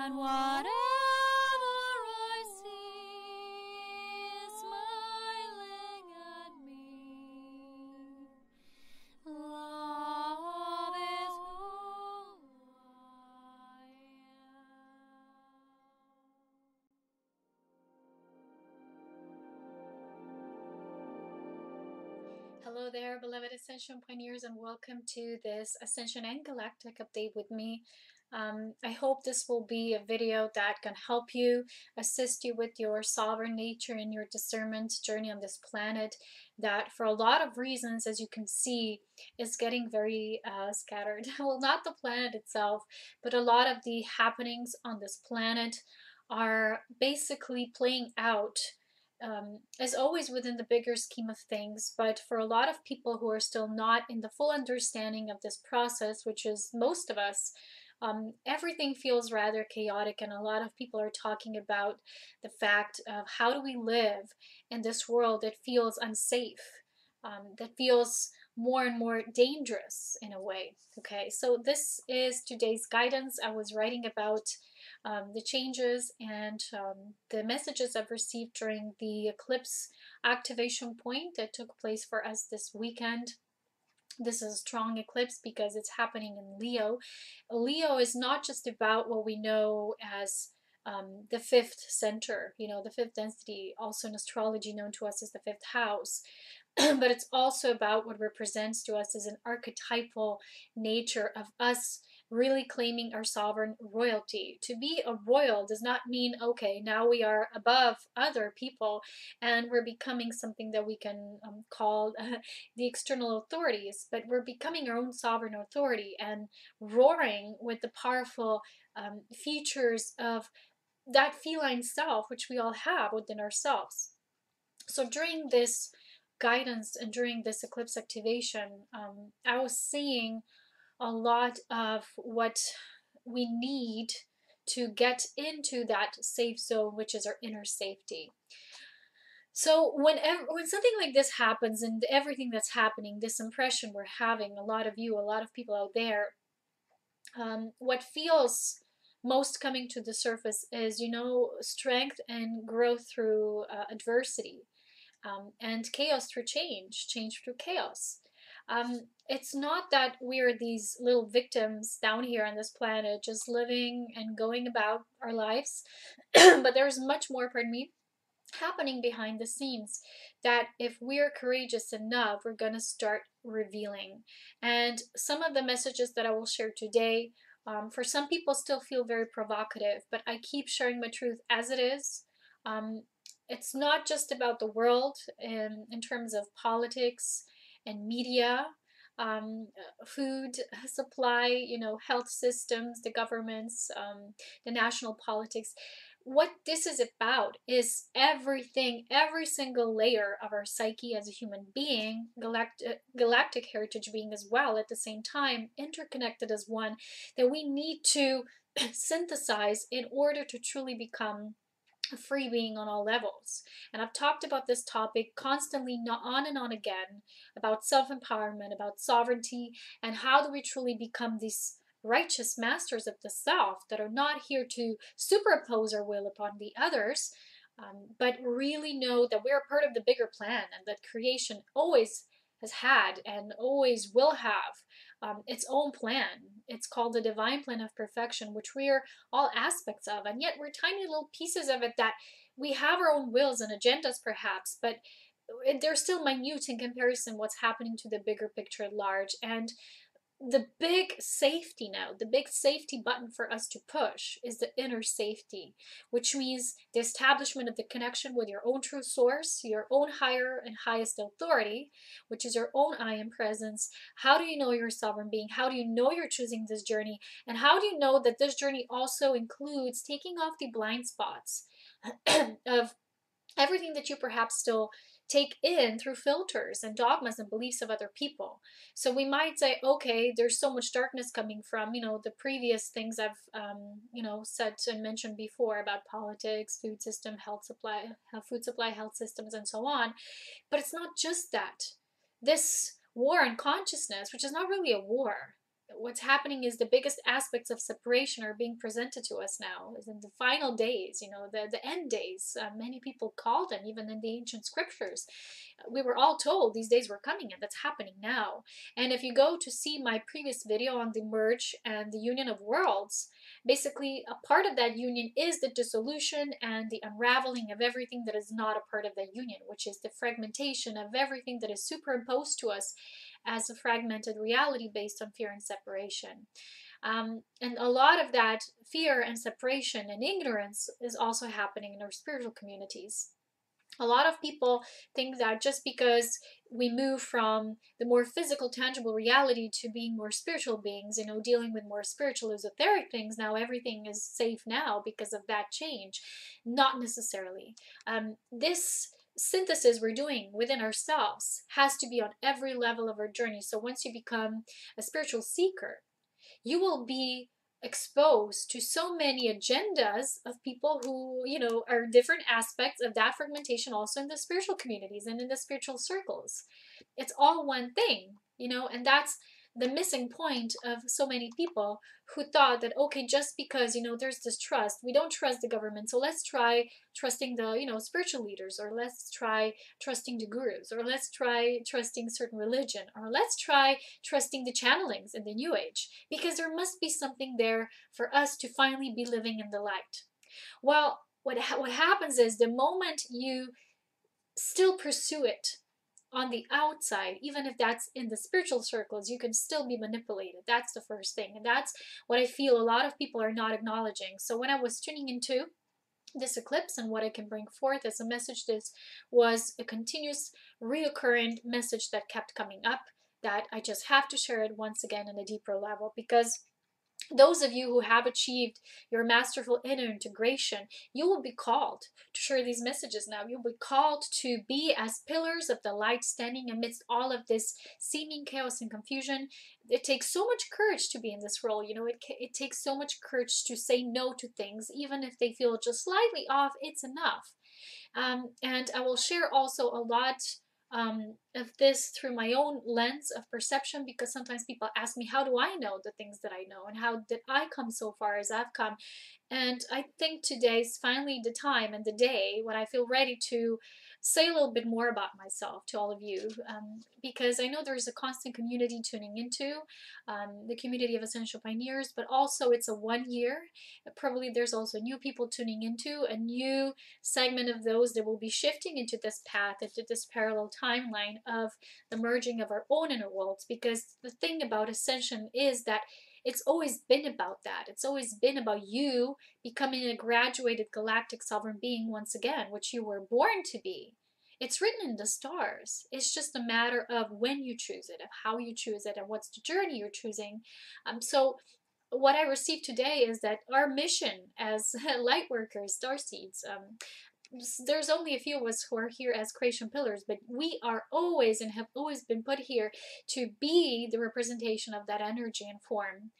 and whatever I see is smiling at me. Love is who I am. Hello there, beloved Ascension pioneers, and welcome to this Ascension and Galactic update with me. I hope this will be a video that can help you, assist you with your sovereign nature and your discernment journey on this planet that, for a lot of reasons, as you can see, is getting very scattered. Well, not the planet itself, but a lot of the happenings on this planet are basically playing out as always within the bigger scheme of things, but for a lot of people who are still not in the full understanding of this process, which is most of us, everything feels rather chaotic, and a lot of people are talking about the fact of how do we live in this world that feels unsafe, that feels more and more dangerous in a way. Okay, so this is today's guidance. I was writing about the changes and the messages I've received during the eclipse activation point that took place for us this weekend. This is a strong eclipse because it's happening in Leo. Leo is not just about what we know as the fifth center, the fifth density, also in astrology known to us as the fifth house. But it's also about what represents to us as an archetypal nature of us really claiming our sovereign royalty. To be a royal does not mean, okay, now we are above other people and we're becoming something that we can call the external authorities, but we're becoming our own sovereign authority and roaring with the powerful features of that feline self, which we all have within ourselves. So during this guidance and during this eclipse activation, I was seeing a lot of what we need to get into that safe zone, which is our inner safety. So when something like this happens, and everything that's happening, this impression we're having, a lot of people out there, what feels most coming to the surface is, strength and growth through adversity, and chaos through change through chaos. It's not that we're these little victims down here on this planet just living and going about our lives, but there's much more, happening behind the scenes that if we're courageous enough, we're going to start revealing. And some of the messages that I will share today, for some people still feel very provocative, but I keep sharing my truth as it is. It's not just about the world in terms of politics and media, food supply, health systems, the governments, the national politics. What this is about is everything, every single layer of our psyche as a human being, galactic heritage being as well at the same time, interconnected as one, that we need to synthesize in order to truly become a free being on all levels. And I've talked about this topic constantly, not on and on again, about self-empowerment, about sovereignty, and how do we truly become these righteous masters of the self that are not here to superimpose our will upon the others, but really know that we're part of the bigger plan, and that creation always has had and always will have its own plan. It's called the divine plan of perfection, which we're all aspects of, and yet we're tiny little pieces of it that we have our own wills and agendas perhaps, but they're still minute in comparison what's happening to the bigger picture at large. And the big safety now, the big safety button for us to push is the inner safety, which means the establishment of the connection with your own true source, your own higher and highest authority, which is your own I am presence. How do you know you're a sovereign being? How do you know you're choosing this journey? And how do you know that this journey also includes taking off the blind spots of everything that you perhaps still take in through filters and dogmas and beliefs of other people? So we might say, okay, there's so much darkness coming from, the previous things I've, said and mentioned before about politics, food system, food supply, health systems, and so on. But it's not just that. This war on consciousness, which is not really a war, what's happening is the biggest aspects of separation are being presented to us now, is in the final days, the end days. Many people call them, even in the ancient scriptures. We were all told these days were coming, and that's happening now. And if you go to see my previous video on the merge and the union of worlds, basically a part of that union is the dissolution and the unraveling of everything that is not a part of that union, which is the fragmentation of everything that is superimposed to us as a fragmented reality based on fear and separation. And a lot of that fear and separation and ignorance is also happening in our spiritual communities. A lot of people think that just because we move from the more physical, tangible reality to being more spiritual beings, dealing with more spiritual, esoteric things, now everything is safe now because of that change. Not necessarily. This synthesis we're doing within ourselves has to be on every level of our journey. So once you become a spiritual seeker, you will be exposed to so many agendas of people who, are different aspects of that fragmentation also in the spiritual communities and in the spiritual circles. It's all one thing, and that's the missing point of so many people who thought that, okay, just because, there's this trust, we don't trust the government, so let's try trusting the, spiritual leaders, or let's try trusting the gurus, or let's try trusting certain religion, or let's try trusting the channelings in the new age, because there must be something there for us to finally be living in the light. Well, what happens is the moment you still pursue it on the outside, even if that's in the spiritual circles, you can still be manipulated. That's the first thing. And that's what I feel a lot of people are not acknowledging. So when I was tuning into this eclipse and what I can bring forth as a message, this was a continuous reoccurring message that kept coming up, that I just have to share it once again on a deeper level, because those of you who have achieved your masterful inner integration, you will be called to share these messages now. You'll be called to be as pillars of the light, standing amidst all of this seeming chaos and confusion. It takes so much courage to be in this role. It takes so much courage to say no to things, even if they feel just slightly off. It's enough. And I will share also a lot of this through my own lens of perception, because sometimes people ask me, how do I know the things that I know, and how did I come so far as I've come? And I think today is finally the time and the day when I feel ready to say a little bit more about myself to all of you, because I know there's a constant community tuning into, the community of Essential Pioneers, but also it's a 1 year. Probably there's also new people tuning into a new segment of those that will be shifting into this path, into this parallel timeline of the merging of our own inner worlds. Because the thing about Ascension is that it's always been about that. It's always been about you becoming a graduated galactic sovereign being once again, which you were born to be. It's written in the stars. It's just a matter of when you choose it, of how you choose it, and what's the journey you're choosing. So what I received today is that our mission as light workers, starseeds, there's only a few of us who are here as creation pillars, but we are always and have always been put here to be the representation of that energy and form,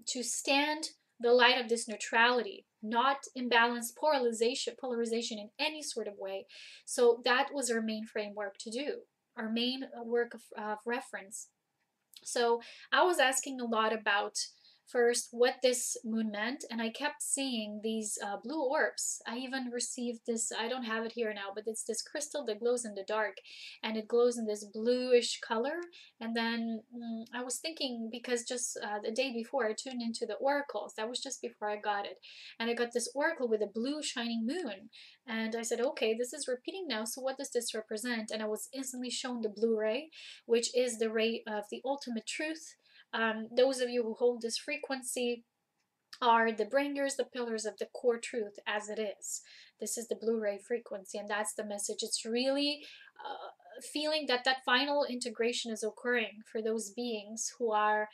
to stand the light of this neutrality, not imbalanced polarization in any sort of way. So that was our main framework to do, our main work of reference. So I was asking a lot about first what this moon meant, and I kept seeing these blue orbs. I even received this, I don't have it here now, but it's this crystal that glows in the dark, and it glows in this bluish color. And then I was thinking, because just the day before I tuned into the oracles, that was just before I got it, and I got this oracle with a blue shining moon, and I said, okay, this is repeating now, so what does this represent? And I was instantly shown the blue ray, which is the ray of the ultimate truth. Those of you who hold this frequency are the bringers, the pillars of the core truth as it is. This is the blue ray frequency, and that's the message. It's really feeling that that final integration is occurring for those beings who are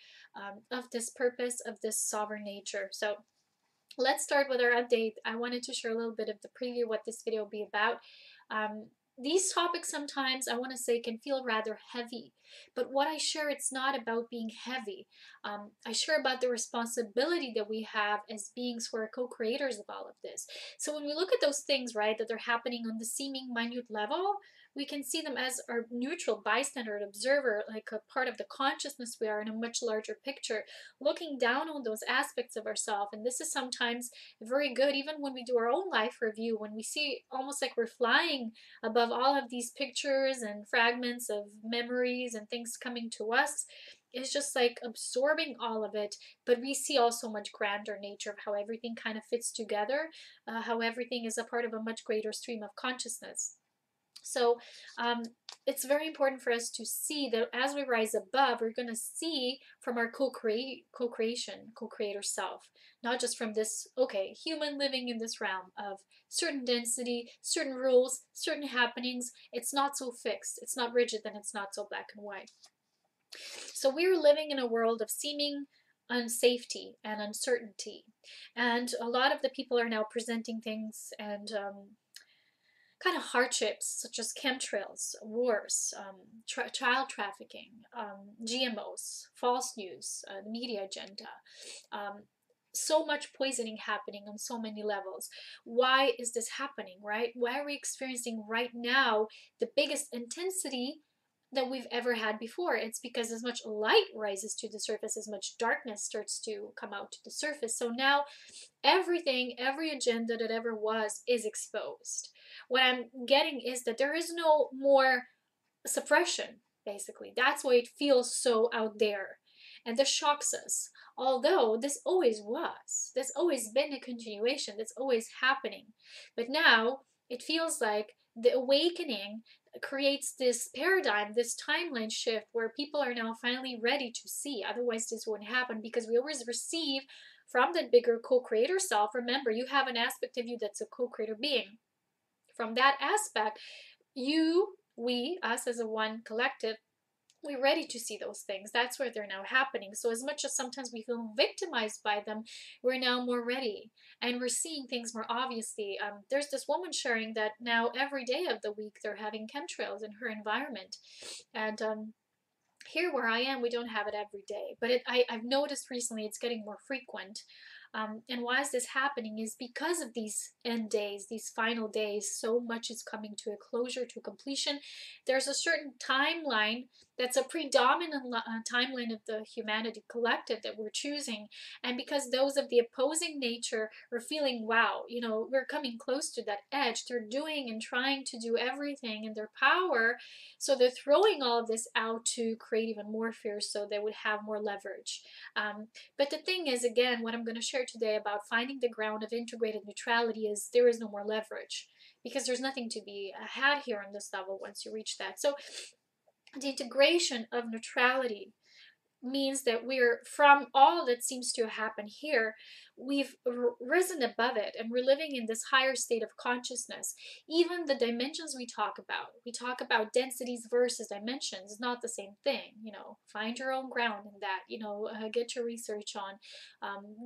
of this purpose, of this sovereign nature. So let's start with our update. I wanted to share a little bit of the preview, what this video will be about. These topics sometimes, I want to say, can feel rather heavy, but what I share, it's not about being heavy. I share about the responsibility that we have as beings who are co-creators of all of this. So when we look at those things, right, that are happening on the seeming minute level, we can see them as our neutral bystander, observer, like a part of the consciousness we are in a much larger picture, looking down on those aspects of ourselves. And this is sometimes very good, even when we do our own life review, when we see almost like we're flying above all of these pictures and fragments of memories and things coming to us. It's just like absorbing all of it, but we see also much grander nature of how everything kind of fits together, how everything is a part of a much greater stream of consciousness. So it's very important for us to see that as we rise above, we're going to see from our co-creation, co-creator self, not just from this, okay, human living in this realm of certain density, certain rules, certain happenings. It's not so fixed, it's not rigid, and it's not so black and white. So we're living in a world of seeming unsafety and uncertainty. And a lot of the people are now presenting things and kind of hardships such as chemtrails, wars, child trafficking, GMOs, false news, the media agenda. So much poisoning happening on so many levels. Why is this happening, right? Why are we experiencing right now the biggest intensity that we've ever had before? It's because as much light rises to the surface, as much darkness starts to come out to the surface. So now everything, every agenda that ever was is exposed. What I'm getting is that there is no more suppression, basically. That's why it feels so out there. And this shocks us. Although this always was, there's always been a continuation, that's always happening. But now it feels like the awakening creates this paradigm, this timeline shift where people are now finally ready to see. Otherwise, this wouldn't happen because we always receive from that bigger co-creator self. Remember, you have an aspect of you that's a co-creator being. From that aspect, you, we, us as a one collective, we're ready to see those things. That's where they're now happening. So as much as sometimes we feel victimized by them, we're now more ready and we're seeing things more obviously. There's this woman sharing that now every day of the week they're having chemtrails in her environment. And here where I am, we don't have it every day, but I've noticed recently it's getting more frequent. And why is this happening is because of these end days, these final days. So much is coming to a closure, to completion. There's a certain timeline that's a predominant timeline of the humanity collective that we're choosing. And because those of the opposing nature are feeling, wow, you know, we're coming close to that edge. They're doing and trying to do everything in their power. So they're throwing all of this out to create even more fear so they would have more leverage. But the thing is, again, what I'm going to share today about finding the ground of integrated neutrality is there is no more leverage because there's nothing to be had here on this level once you reach that. So the integration of neutrality means that we're, from all that seems to happen here, we've risen above it and we're living in this higher state of consciousness. Even the dimensions we talk about densities versus dimensions, is not the same thing. You know, find your own ground in that. You know, get your research on,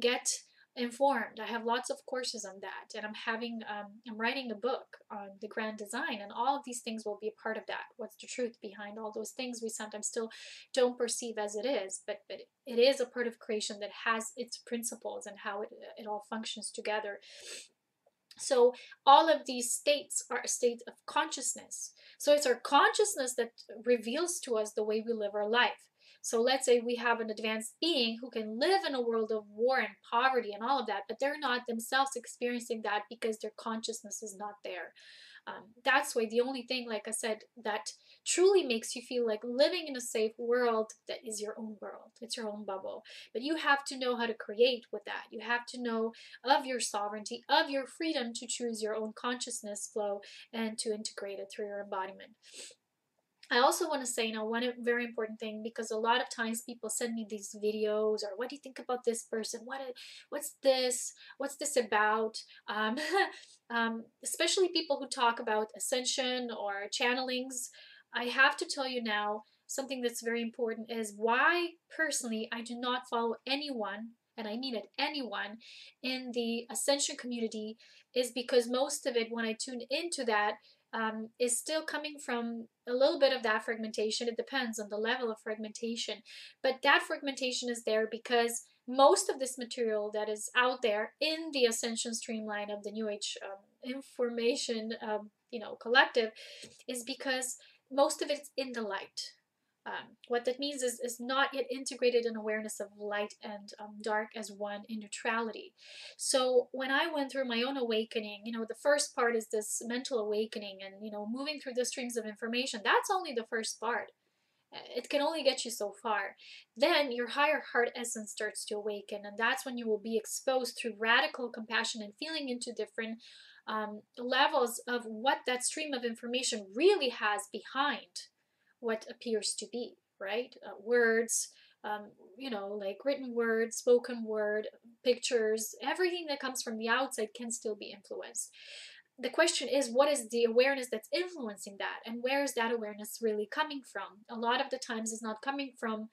get informed. I have lots of courses on that, and I'm writing a book on the grand design, and all of these things will be a part of that. What's the truth behind all those things we sometimes still don't perceive as it is, but it is a part of creation that has its principles and how it all functions together. So all of these states are a state of consciousness. So it's our consciousness that reveals to us the way we live our life. So let's say we have an advanced being who can live in a world of war and poverty and all of that, but they're not themselves experiencing that because their consciousness is not there. That's why the only thing, like I said, that truly makes you feel like living in a safe world, that is your own world. It's your own bubble. But you have to know how to create with that. You have to know of your sovereignty, of your freedom to choose your own consciousness flow and to integrate it through your embodiment. I also want to say, one very important thing, because a lot of times people send me these videos, or what do you think about this person? What's this? What's this about? Especially people who talk about ascension or channelings. I have to tell you now, something that's very important is why personally I do not follow anyone, and I mean it, anyone in the ascension community, is because most of it, when I tune into that, is still coming from a little bit of that fragmentation. It depends on the level of fragmentation, but that fragmentation is there because most of this material that is out there in the ascension streamline of the New Age information collective, is because most of it's in the light. What that means is not yet integrated in awareness of light and dark as one in neutrality. So when I went through my own awakening, the first part is this mental awakening and, moving through the streams of information. That's only the first part. It can only get you so far. Then your higher heart essence starts to awaken, and that's when you will be exposed through radical compassion and feeling into different levels of what that stream of information really has behind what appears to be, right? Words, like written words, spoken word, pictures, everything that comes from the outside can still be influenced. The question is, what is the awareness that's influencing that, and where is that awareness really coming from? A lot of the times it's not coming from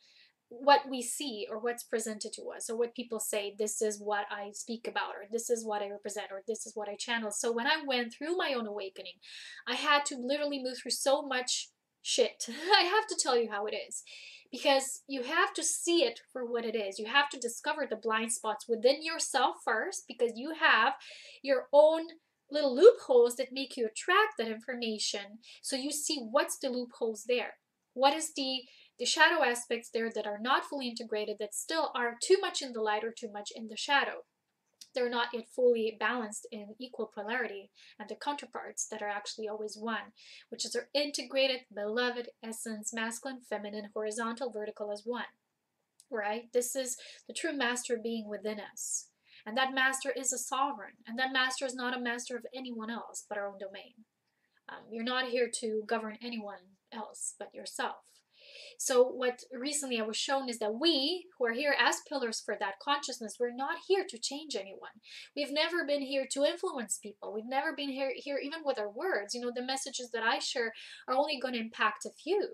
what we see or what's presented to us or what people say, this is what I speak about, or this is what I represent, or this is what I channel. So when I went through my own awakening, I had to literally move through so much shit. I have to tell you how it is, because you have to see it for what it is. You have to discover the blind spots within yourself first, because you have your own little loopholes that make you attract that information. So you see what's the loopholes there. What is the shadow aspects there that are not fully integrated, that still are too much in the light or too much in the shadow. They're not yet fully balanced in equal polarity, and the counterparts that are actually always one, which is our integrated, beloved essence, masculine, feminine, horizontal, vertical as one, right? This is the true master being within us. And that master is a sovereign, and that master is not a master of anyone else but our own domain. You're not here to govern anyone else but yourself. So what recently I was shown is that we, who are here as pillars for that consciousness, we're not here to change anyone. We've never been here to influence people. We've never been here even with our words. The messages that I share are only going to impact a few.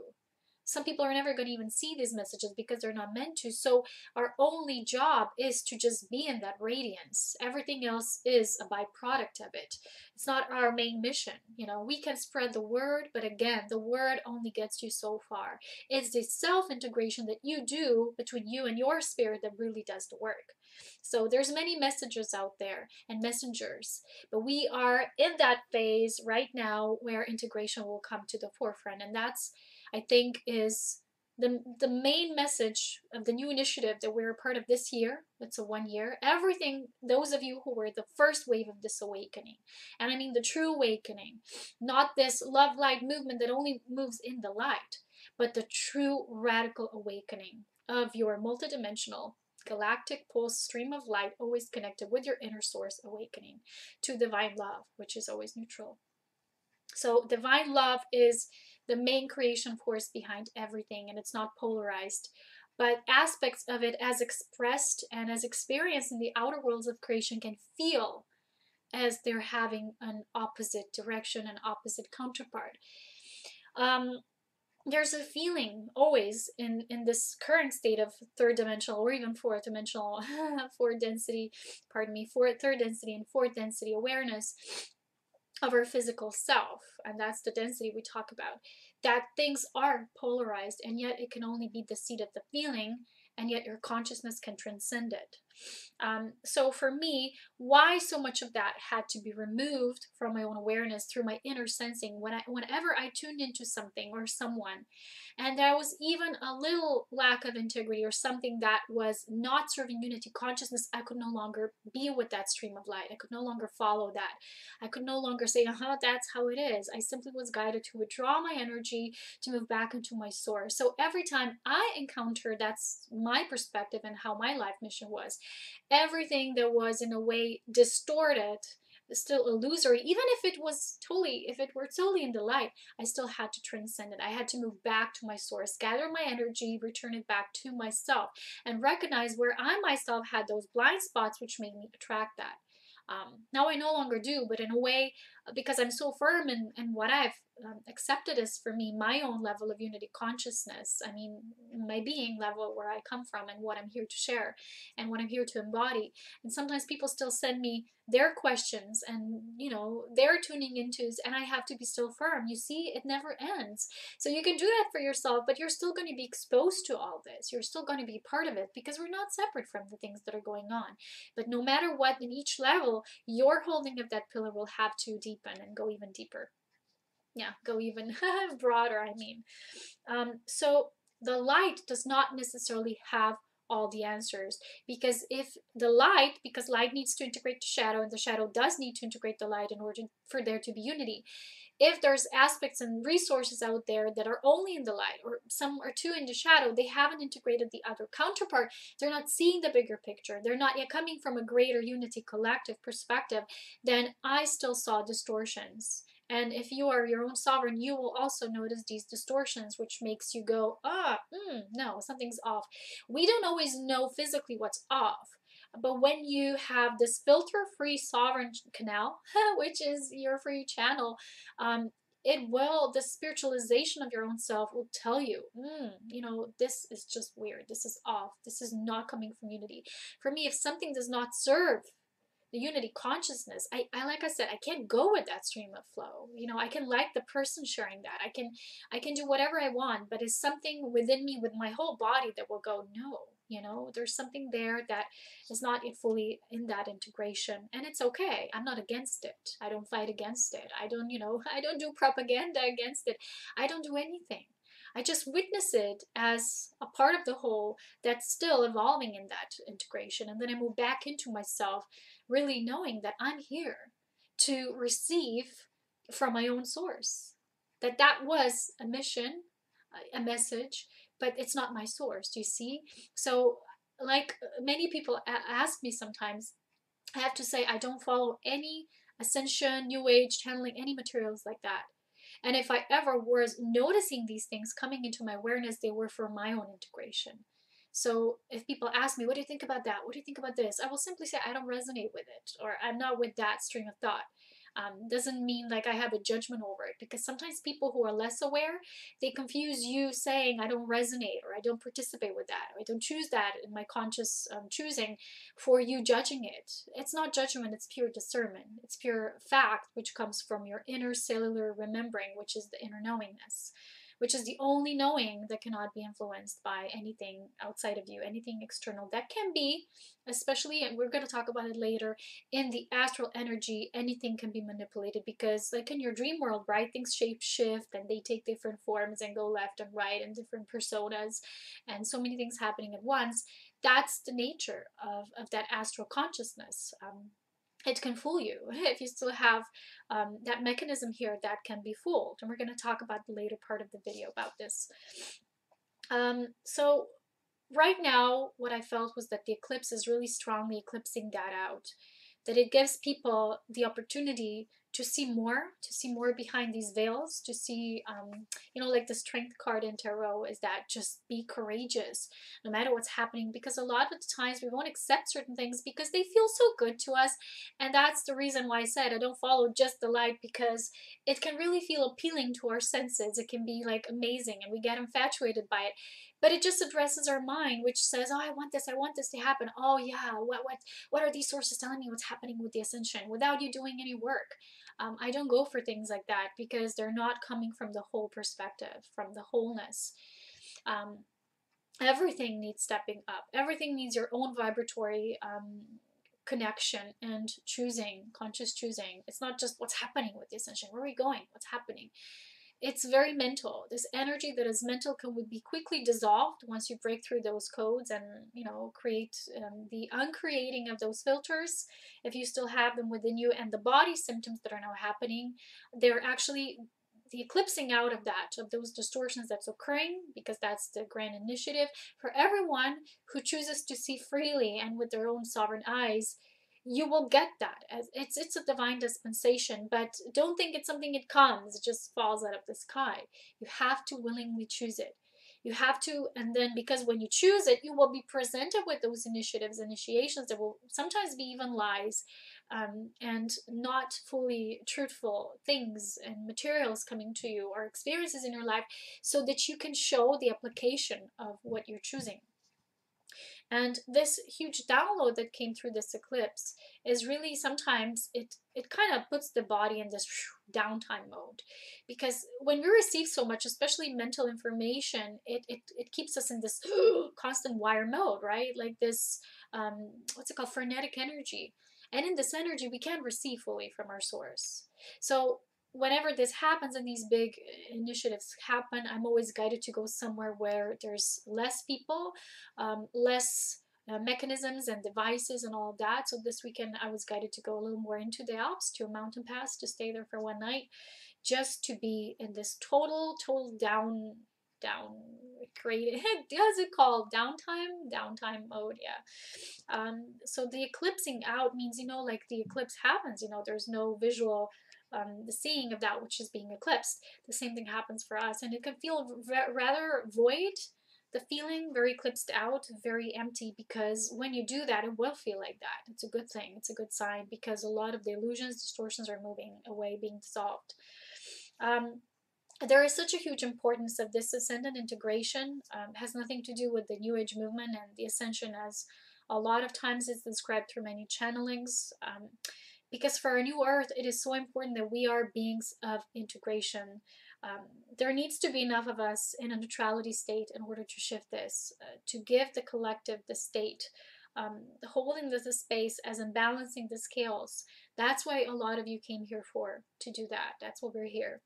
Some people are never going to even see these messages because they're not meant to. So our only job is to just be in that radiance. Everything else is a byproduct of it. It's not our main mission. We can spread the word, but again, the word only gets you so far. It's the self-integration that you do between you and your spirit that really does the work. So there's many messages out there and messengers, but we are in that phase right now where integration will come to the forefront, and that's, I think, is the main message of the new initiative that we're a part of this year. It's a 1 year. Everything, those of you who were the first wave of this awakening, and I mean the true awakening, not this love light movement that only moves in the light, but the true radical awakening of your multidimensional galactic pulse stream of light, always connected with your inner source awakening to divine love, which is always neutral. So divine love is the main creation force behind everything, and it's not polarized, but aspects of it as expressed and as experienced in the outer worlds of creation can feel as they're having an opposite direction, an opposite counterpart. There's a feeling always in this current state of third dimensional or even fourth dimensional third density and fourth density awareness of our physical self, and that's the density we talk about, that things are polarized, and yet it can only be the seat of the feeling, and yet your consciousness can transcend it. So for me, why so much of that had to be removed from my own awareness through my inner sensing whenever I tuned into something or someone, and there was even a little lack of integrity or something that was not serving unity consciousness, I could no longer be with that stream of light. I could no longer follow that. I could no longer say, that's how it is. I simply was guided to withdraw my energy, to move back into my source. So every time I encounter, that's my perspective and how my life mission was, everything that was in a way distorted, still illusory, even if it were totally in the light, I still had to transcend it. I had to move back to my source, gather my energy, return it back to myself, and recognize where I myself had those blind spots which made me attract that. Now I no longer do, but in a way, because I'm so firm in what I've accepted as for me my own level of unity consciousness. I mean, my being level, where I come from and what I'm here to share and what I'm here to embody. And sometimes people still send me their questions and they're tuning into, and I have to be still firm. You see, it never ends. So you can do that for yourself, but you're still going to be exposed to all this. You're still going to be part of it, because we're not separate from the things that are going on. But no matter what, in each level, your holding of that pillar will have to deepen and go even deeper. Yeah, go even broader, I mean. So the light does not necessarily have all the answers, because if the light, because light needs to integrate the shadow and the shadow does need to integrate the light in order for there to be unity. If there's aspects and resources out there that are only in the light, or some are too in the shadow, they haven't integrated the other counterpart. They're not seeing the bigger picture. They're not yet coming from a greater unity collective perspective. Then I still saw distortions. And if you are your own sovereign, you will also notice these distortions, which makes you go, no, something's off. We don't always know physically what's off. But when you have this filter-free sovereign canal, which is your free channel, um, the spiritualization of your own self will tell you, this is just weird. This is off. This is not coming from unity. For me, if something does not serve the unity consciousness, I like I said, I can't go with that stream of flow. I can like the person sharing that. I can do whatever I want, but it's something within me, with my whole body, that will go, no. There's something there that is not fully in that integration, and it's okay. I'm not against it. I don't fight against it. I don't, I don't do propaganda against it. I don't do anything. I just witness it as a part of the whole that's still evolving in that integration, and then I move back into myself, really knowing that I'm here to receive from my own source. That was a mission, a message, but it's not my source. Do you see? So, like many people ask me sometimes, I have to say I don't follow any Ascension, New Age, channeling, any materials like that. And if I ever was noticing these things coming into my awareness, they were for my own integration. So if people ask me, what do you think about that? What do you think about this? I will simply say, I don't resonate with it, or I'm not with that stream of thought. Doesn't mean like I have a judgment over it, because sometimes people who are less aware, they confuse you saying I don't resonate, or I don't participate with that, or I don't choose that in my conscious choosing, for you judging it. It's not judgment, it's pure discernment. It's pure fact, which comes from your inner cellular remembering, which is the inner knowingness, which is the only knowing that cannot be influenced by anything outside of you, anything external. That can be, especially, and we're going to talk about it later, in the astral energy, anything can be manipulated, because like in your dream world, right, things shape shift and they take different forms and go left and right and different personas, and so many things happening at once. That's the nature of that astral consciousness. It can fool you if you still have that mechanism here that can be fooled. And we're going to talk about the later part of the video about this. So right now, what I felt was that the eclipse is really strongly eclipsing that out, that it gives people the opportunity to see more behind these veils, to see, like the strength card in tarot is that just be courageous no matter what's happening, because a lot of the times we won't accept certain things because they feel so good to us. And that's the reason why I said I don't follow just the light, because it can really feel appealing to our senses. It can be like amazing and we get infatuated by it, but it just addresses our mind, which says, oh, I want this to happen. Oh yeah, what are these sources telling me what's happening with the ascension, without you doing any work. I don't go for things like that, because they're not coming from the whole perspective, from the wholeness. Everything needs stepping up. Everything needs your own vibratory connection and choosing, conscious choosing. It's not just what's happening with the ascension. Where are we going? What's happening? It's very mental. This energy that is mental can be quickly dissolved once you break through those codes and create the uncreating of those filters, if you still have them within you. And the body symptoms that are now happening, they're actually the eclipsing out of those distortions that's occurring, because that's the grand initiative for everyone who chooses to see freely and with their own sovereign eyes. You will get that, as it's a divine dispensation, but don't think it's something it comes, it just falls out of the sky. You have to willingly choose it. You have to, and then, because when you choose it, you will be presented with those initiations that will sometimes be even lies, and not fully truthful things and materials coming to you, or experiences in your life, so that you can show the application of what you're choosing. And this huge download that came through this eclipse is really, sometimes it kind of puts the body in this downtime mode, because when we receive so much, especially mental information, it keeps us in this constant wire mode, right? Like this, what's it called, frenetic energy. And in this energy, we can't receive fully from our source. So whenever this happens and these big initiatives happen, I'm always guided to go somewhere where there's less people, less mechanisms and devices and all of that. So this weekend I was guided to go a little more into the Alps, to a mountain pass, to stay there for one night, just to be in this total down created how's it called, downtime mode, yeah. So the eclipsing out means, you know, like the eclipse happens, you know, there's no visual the seeing of that which is being eclipsed. The same thing happens for us, and it can feel rather void, the feeling very eclipsed out, very empty, because when you do that, it will feel like that. It's a good thing, it's a good sign, because a lot of the illusions, distortions are moving away, being dissolved. There is such a huge importance of this ascendant integration. Has nothing to do with the New Age movement and the Ascension, as a lot of times it's described through many channelings. Because for a new earth, it is so important that we are beings of integration. There needs to be enough of us in a neutrality state in order to shift this, to give the collective the state, holding the space as in balancing the scales. That's why a lot of you came here for, to do that. That's what we're here.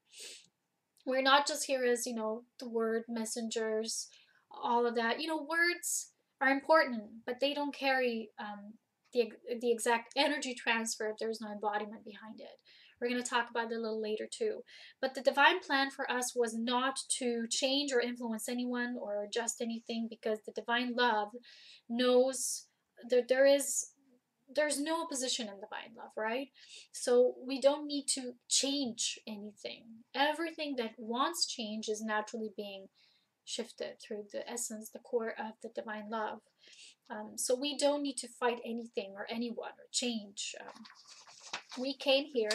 We're not just here as, you know, the word messengers, all of that. You know, words are important, but they don't carry the exact energy transfer if there's no embodiment behind it. We're going to talk about it a little later too. But the divine plan for us was not to change or influence anyone or adjust anything, because the divine love knows that there's no opposition in divine love, right? So we don't need to change anything. Everything that wants change is naturally being shifted through the essence, the core of the divine love. So we don't need to fight anything or anyone or change. We came here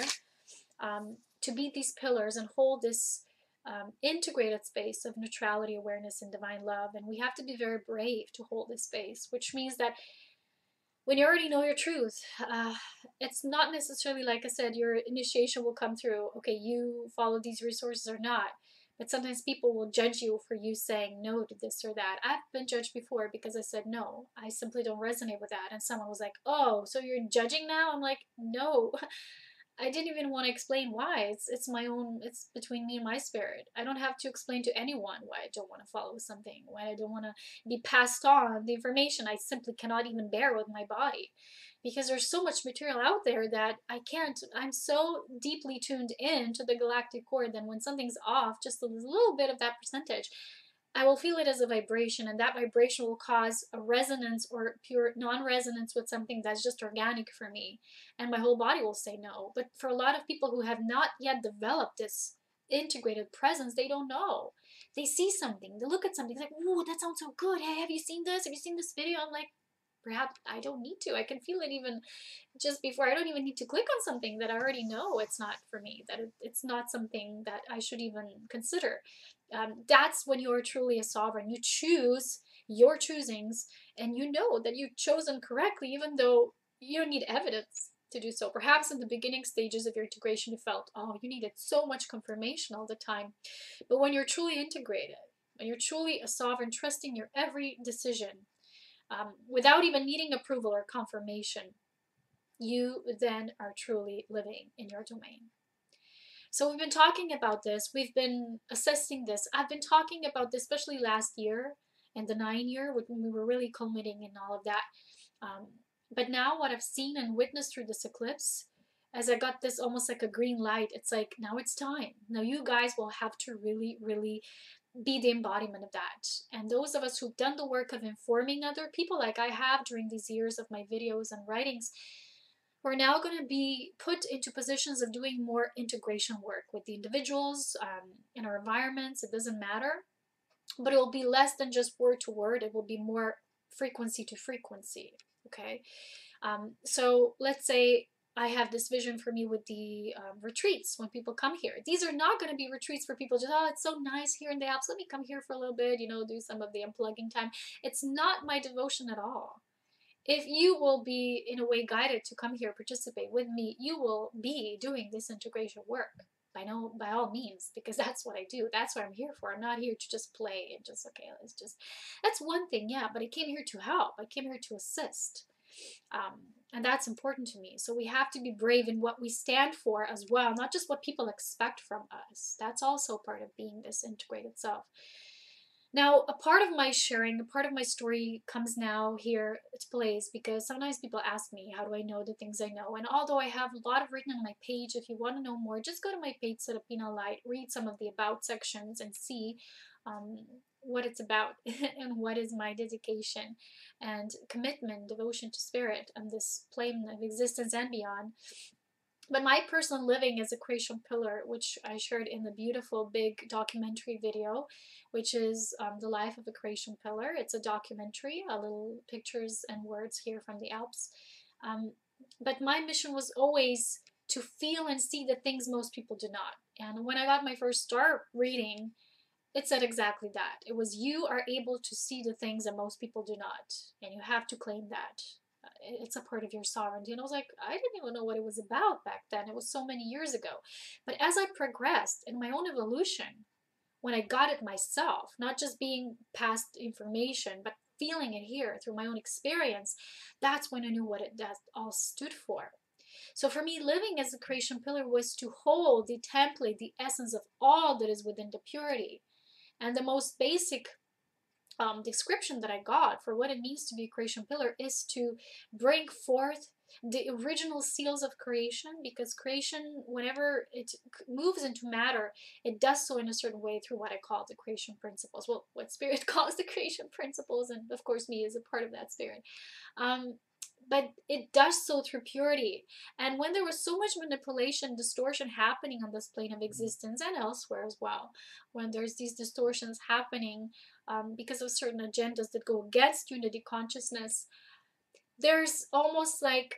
to be these pillars and hold this integrated space of neutrality, awareness, and divine love. And we have to be very brave to hold this space, which means that when you already know your truth, it's not necessarily, like I said, your initiation will come through. Okay, you follow these resources or not. But sometimes people will judge you for you saying no to this or that. I've been judged before because I said no. I simply don't resonate with that. And someone was like, oh, so you're judging now? I'm like, no. I didn't even want to explain why. It's my own, it's between me and my spirit. I don't have to explain to anyone why I don't want to follow something, why I don't want to be passed on the information I simply cannot even bear with my body. Because there's so much material out there that I can't, I'm so deeply tuned in to the galactic core that when something's off, just a little bit of that percentage, I will feel it as a vibration, and that vibration will cause a resonance or pure non-resonance with something that's just organic for me, and my whole body will say no. But for a lot of people who have not yet developed this integrated presence, they don't know. They see something, they look at something, it's like, ooh, that sounds so good. Hey, have you seen this? Have you seen this video? I'm like, perhaps I don't need to. I can feel it even just before. I don't even need to click on something that I already know it's not for me, that it's not something that I should even consider. That's when you're truly a sovereign. You choose your choosings, and you know that you've chosen correctly, even though you don't need evidence to do so. Perhaps in the beginning stages of your integration, you felt, oh, you needed so much confirmation all the time. But when you're truly integrated, when you're truly a sovereign, trusting your every decision, without even needing approval or confirmation, you then are truly living in your domain. So we've been talking about this. We've been assessing this. I've been talking about this, especially last year and the 9-year, when we were really culminating in all of that. But now what I've seen and witnessed through this eclipse, as I got this almost like a green light, it's like, now it's time. Now you guys will have to really, really be the embodiment of that. And those of us who've done the work of informing other people, like I have during these years of my videos and writings, we're now going to be put into positions of doing more integration work with the individuals, in our environments. It doesn't matter, but it will be less than just word to word. It will be more frequency to frequency. Okay. So let's say I have this vision for me with the retreats when people come here. These are not going to be retreats for people just, oh, it's so nice here in the Alps, let me come here for a little bit, you know, do some of the unplugging time. It's not my devotion at all. If you will be in a way guided to come here, participate with me, you will be doing this integration work by all means, because that's what I do. That's what I'm here for. I'm not here to just play and just, okay, let's just, that's one thing, yeah, but I came here to help. I came here to assist. And that's important to me. So we have to be brave in what we stand for as well, not just what people expect from us. That's also part of being this integrated self. Now, a part of my sharing, a part of my story comes now here to place, because sometimes people ask me, how do I know the things I know? And although I have a lot of written on my page, if you want to know more, just go to my page, Serapina Light, read some of the about sections and see um, what it's about and what is my dedication and commitment, devotion to spirit and this plane of existence and beyond. But my personal living is a creation pillar, which I shared in the beautiful big documentary video, which is The Life of a Creation Pillar. It's a documentary, a little pictures and words here from the Alps. But my mission was always to feel and see the things most people do not. And when I got my first star reading, it said exactly that. It was, you are able to see the things that most people do not, and you have to claim that. It's a part of your sovereignty. And I was like, I didn't even know what it was about back then. It was so many years ago. But as I progressed in my own evolution, when I got it myself, not just being passed information, but feeling it here through my own experience, that's when I knew what that all stood for. So for me, living as a creation pillar was to hold the template, the essence of all that is within the purity. And the most basic description that I got for what it means to be a creation pillar is to bring forth the original seals of creation, because creation, whenever it moves into matter, it does so in a certain way through what I call the creation principles. Well, what spirit calls the creation principles, and of course me is a part of that spirit. But it does so through purity. And when there was so much manipulation, distortion happening on this plane of existence and elsewhere as well, when there's these distortions happening because of certain agendas that go against unity consciousness, there's almost like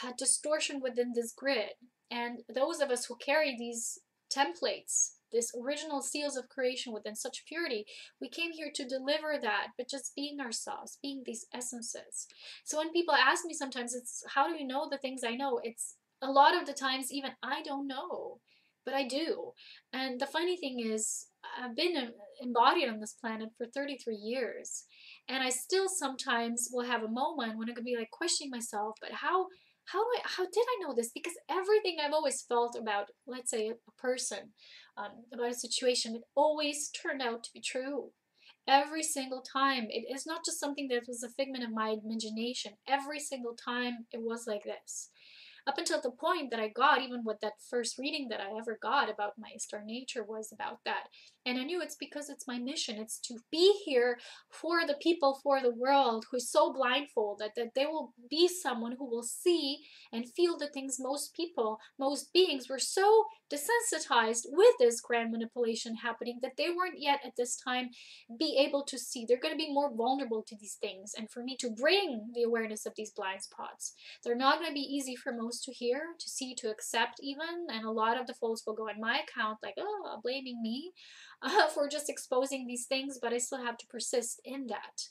a distortion within this grid. And those of us who carry these templates, this original seals of creation within such purity, we came here to deliver that, but just being ourselves, being these essences. So when people ask me sometimes, it's, how do you know the things I know? It's a lot of the times even I don't know, but I do. And the funny thing is, I've been embodied on this planet for 33 years, and I still sometimes will have a moment when I could be like questioning myself, but how did I know this? Because everything I've always felt about, let's say, a person, about a situation, it always turned out to be true. Every single time. It is not just something that was a figment of my imagination. Every single time it was like this. Up until the point that I got, even with that first reading that I ever got about my star nature, was about that. And I knew it's because it's my mission. It's to be here for the people, for the world, who is so blindfolded that they will be someone who will see and feel the things most people, most beings were so desensitized with this grand manipulation happening that they weren't yet at this time be able to see. They're going to be more vulnerable to these things. And for me to bring the awareness of these blind spots, they're not going to be easy for most to hear, to see, to accept even. And a lot of the folks will go on my account like, oh, blaming me for just exposing these things, but I still have to persist in that.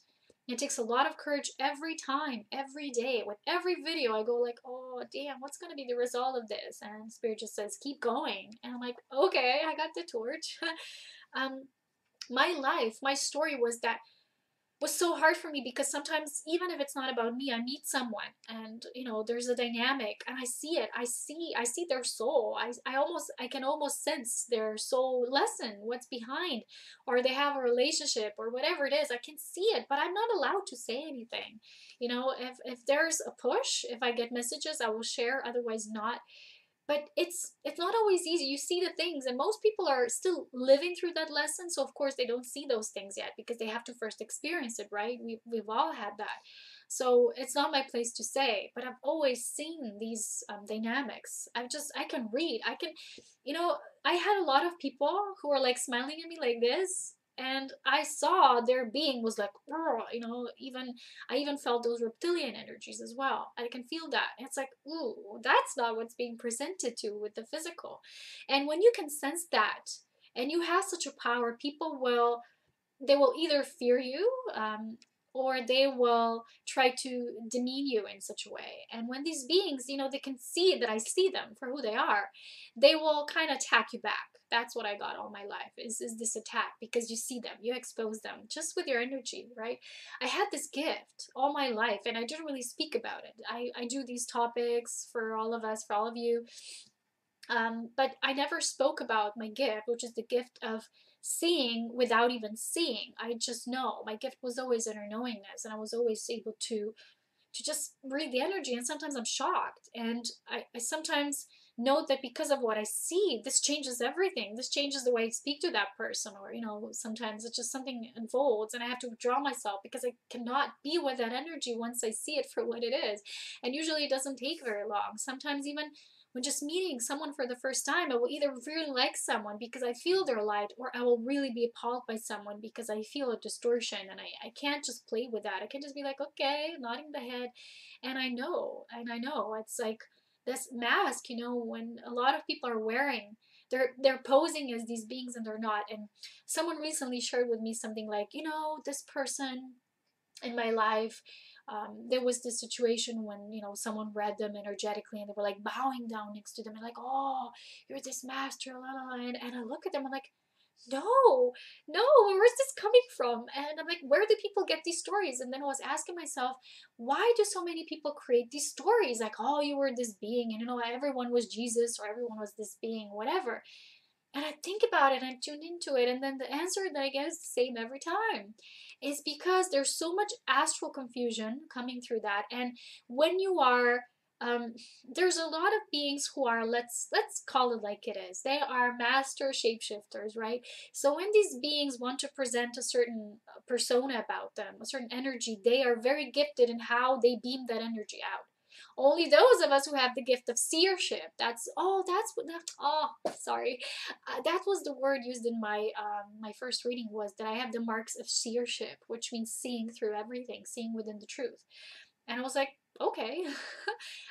It takes a lot of courage every time, every day. With every video, I go like, oh, damn, what's going to be the result of this? And Spirit just says, keep going. And I'm like, okay, I got the torch. My life, my story was so hard for me, because sometimes, even if it's not about me, I meet someone and there's a dynamic and I see it. I see their soul. I can almost sense their soul lesson, what's behind, or they have a relationship or whatever it is. I can see it, but I'm not allowed to say anything. If there's a push, if I get messages, I will share, otherwise not. But it's not always easy. You see the things, and most people are still living through that lesson, so of course they don't see those things yet, because they have to first experience it, right? We've all had that. So it's not my place to say, but I've always seen these dynamics. I can read, I had a lot of people who were like smiling at me like this, and I saw their being was like, I even felt those reptilian energies as well. I can feel that. And it's like, ooh, that's not what's being presented to with the physical. And when you can sense that, and you have such a power, they will either fear you, or they will try to demean you in such a way. And when these beings, they can see that I see them for who they are, they will kind of attack you back. That's what I got all my life, is this attack, because you see them, you expose them just with your energy, right? I had this gift all my life and I didn't really speak about it. I do these topics for all of us, for all of you, but I never spoke about my gift, which is the gift of seeing without even seeing. I just know. My gift was always inner knowingness, and I was always able to just read the energy. And sometimes I'm shocked, and I sometimes note that because of what I see, this changes everything. This changes the way I speak to that person, or sometimes it's just something unfolds and I have to withdraw myself because I cannot be with that energy once I see it for what it is. And usually it doesn't take very long. Sometimes even when just meeting someone for the first time, I will either really like someone because I feel their light, or I will really be appalled by someone because I feel a distortion, and I can't just play with that. I can just be like, okay, nodding the head, and I know. It's like this mask, when a lot of people are wearing, they're posing as these beings and they're not. And someone recently shared with me something like, this person in my life, there was this situation when someone read them energetically and they were like bowing down next to them and like, oh, you're this master, la, la, la. And I look at them, I'm like, no, no, where's this coming from? And I'm like, where do people get these stories? And then I was asking myself, why do so many people create these stories like, oh, you were this being, and everyone was Jesus, or everyone was this being, whatever. And I think about it and I tune into it, and then the answer that I get is the same every time. Is because there's so much astral confusion coming through that. And when you are there's a lot of beings who are, let's call it like it is, they are master shapeshifters, right? So when these beings want to present a certain persona about them, a certain energy, they are very gifted in how they beam that energy out. Only those of us who have the gift of seership, that was the word used in my first reading, was that I have the marks of seership, which means seeing through everything, seeing within the truth. And I was like, okay.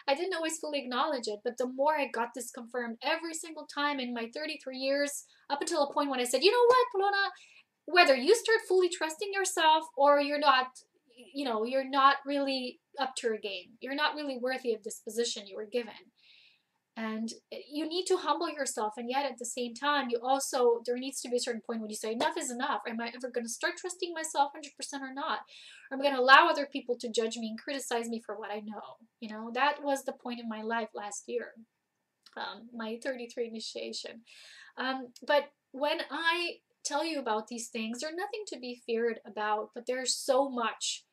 I didn't always fully acknowledge it, but the more I got this confirmed every single time in my 33 years, up until a point when I said, you know what, Polona, whether you start fully trusting yourself or you're not, you're not really up to your game. You're not really worthy of this position you were given. And you need to humble yourself. And yet at the same time, there needs to be a certain point when you say, enough is enough. Am I ever going to start trusting myself 100% or not? Or am I going to allow other people to judge me and criticize me for what I know? That was the point in my life last year, my 33 initiation. But when I tell you about these things, they're nothing to be feared about, but there's so much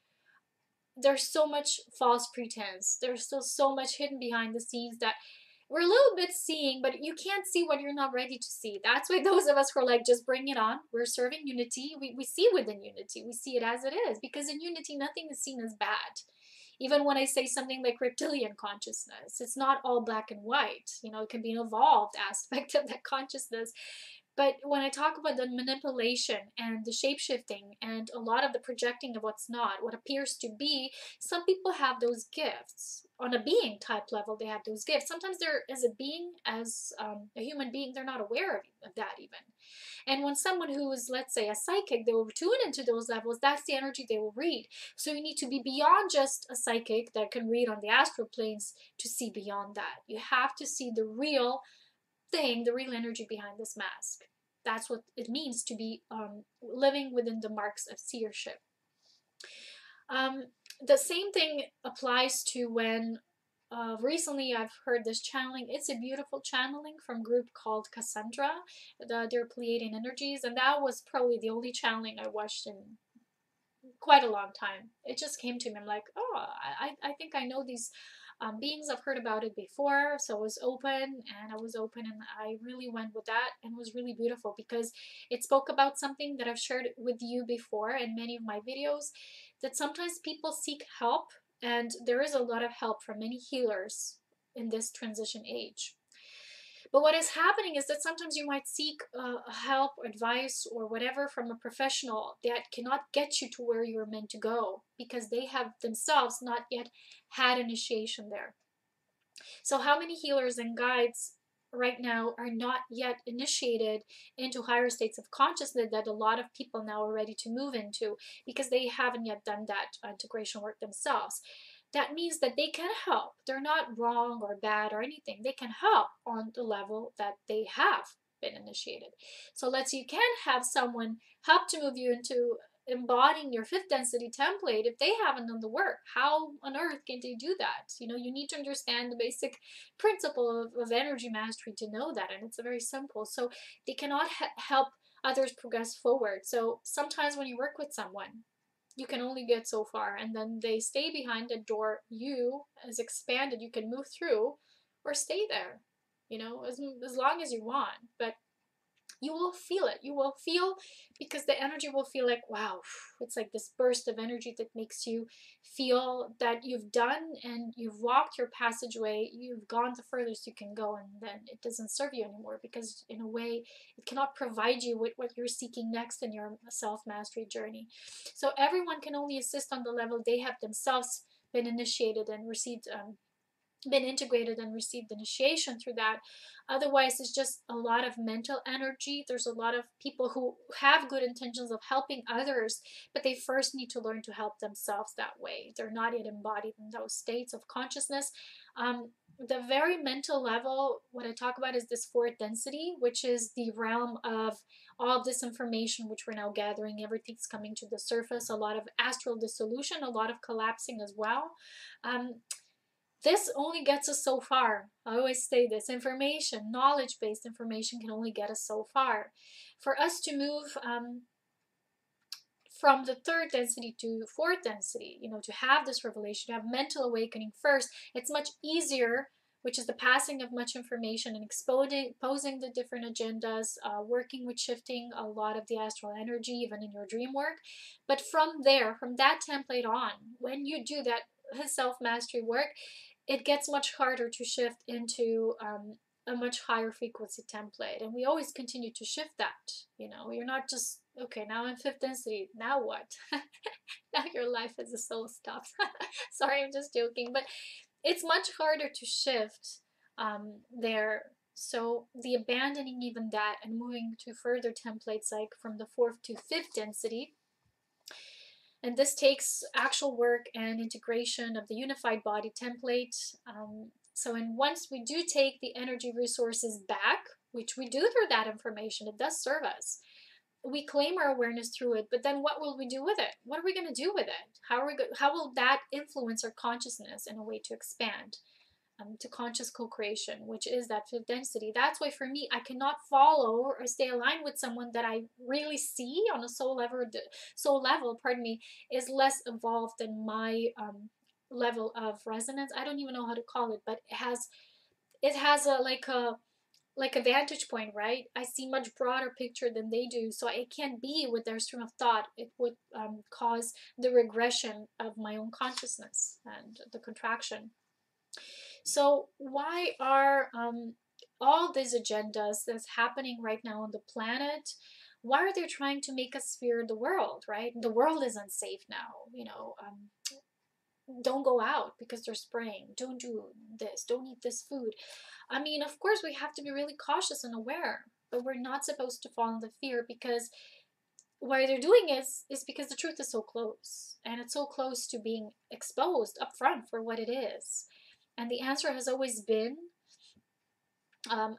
false pretense. There's still so much hidden behind the scenes that we're a little bit seeing, but you can't see what you're not ready to see. That's why those of us who are like, just bring it on, we're serving unity, we see within unity, we see it as it is, because in unity nothing is seen as bad. Even when I say something like reptilian consciousness, it's not all black and white. It can be an evolved aspect of that consciousness. But when I talk about the manipulation and the shape-shifting and a lot of the projecting of what's not, what appears to be, some people have those gifts. On a being type level, they have those gifts. Sometimes they're, as a being, as a human being, they're not aware of that even. And when someone who is, let's say, a psychic, they will tune into those levels, that's the energy they will read. So you need to be beyond just a psychic that can read on the astral planes to see beyond that. You have to see the real thing, the real energy behind this mask. That's what it means to be living within the marks of seership. The same thing applies to when recently I've heard this channeling. It's a beautiful channeling from a group called Cassandra. They're Pleiadian energies, and that was probably the only channeling I watched in quite a long time. It just came to me. I'm like, oh, I think I know these beings. I've heard about it before, so I was open, and I really went with that, and it was really beautiful because it spoke about something that I've shared with you before in many of my videos, that sometimes people seek help, and there is a lot of help from many healers in this transition age. But what is happening is that sometimes you might seek help, advice, or whatever from a professional that cannot get you to where you're meant to go because they have themselves not yet had initiation there. So how many healers and guides right now are not yet initiated into higher states of consciousness that a lot of people now are ready to move into because they haven't yet done that integration work themselves? That means that they can help. They're not wrong or bad or anything. They can help on the level that they have. been initiated. So let's say you can have someone help to move you into embodying your fifth density template if they haven't done the work. How on earth can they do that? You know, you need to understand the basic principle of energy mastery to know that, and it's very simple. So they cannot help others progress forward. So sometimes when you work with someone, you can only get so far, and then they stay behind a door you as expanded you can move through, or stay there, you know, as long as you want. But you will feel it. You will feel, because the energy will feel like, wow, it's like this burst of energy that makes you feel that you've done and you've walked your passageway, you've gone the furthest you can go, and then it doesn't serve you anymore, because in a way it cannot provide you with what you're seeking next in your self-mastery journey. So everyone can only assist on the level they have themselves been initiated and received, been integrated and received initiation through that. Otherwise, it's just a lot of mental energy. There's a lot of people who have good intentions of helping others, but they first need to learn to help themselves that way. They're not yet embodied in those states of consciousness. The very mental level, what I talk about is this fourth density, which is the realm of all of this information which we're now gathering. Everything's coming to the surface, a lot of astral dissolution, a lot of collapsing as well. This only gets us so far. I always say this, information, knowledge-based information can only get us so far. For us to move from the third density to fourth density, you know, to have this revelation, to have mental awakening first, it's much easier, which is the passing of much information and exposing the different agendas, working with shifting a lot of the astral energy, even in your dream work. But from there, from that template on, when you do that self-mastery work, it gets much harder to shift into a much higher frequency template. And we always continue to shift that. You know, you're not just, okay, now I'm fifth density, now what? Now your life as a soul stops. Sorry, I'm just joking. But it's much harder to shift there. So the abandoning even that and moving to further templates, like from the fourth to fifth density, and this takes actual work and integration of the unified body template. And once we do take the energy resources back, which we do through that information, it does serve us. We claim our awareness through it, but then what will we do with it? What are we going to do with it? How will that influence our consciousness in a way to expand? To conscious co-creation, which is that fifth density. That's why for me, I cannot follow or stay aligned with someone that I really see on a soul level, pardon me, is less evolved than my level of resonance. I don't even know how to call it, but it has a like a vantage point, right? I see much broader picture than they do, so I can't be with their stream of thought. It would cause the regression of my own consciousness and the contraction. So why are all these agendas that's happening right now on the planet, why are they trying to make us fear the world, right? The world is unsafe now, you know. Don't go out because they're spraying. Don't do this. Don't eat this food. I mean, of course, we have to be really cautious and aware, but we're not supposed to fall into fear, because why they're doing is because the truth is so close, and it's so close to being exposed up front for what it is. And the answer has always been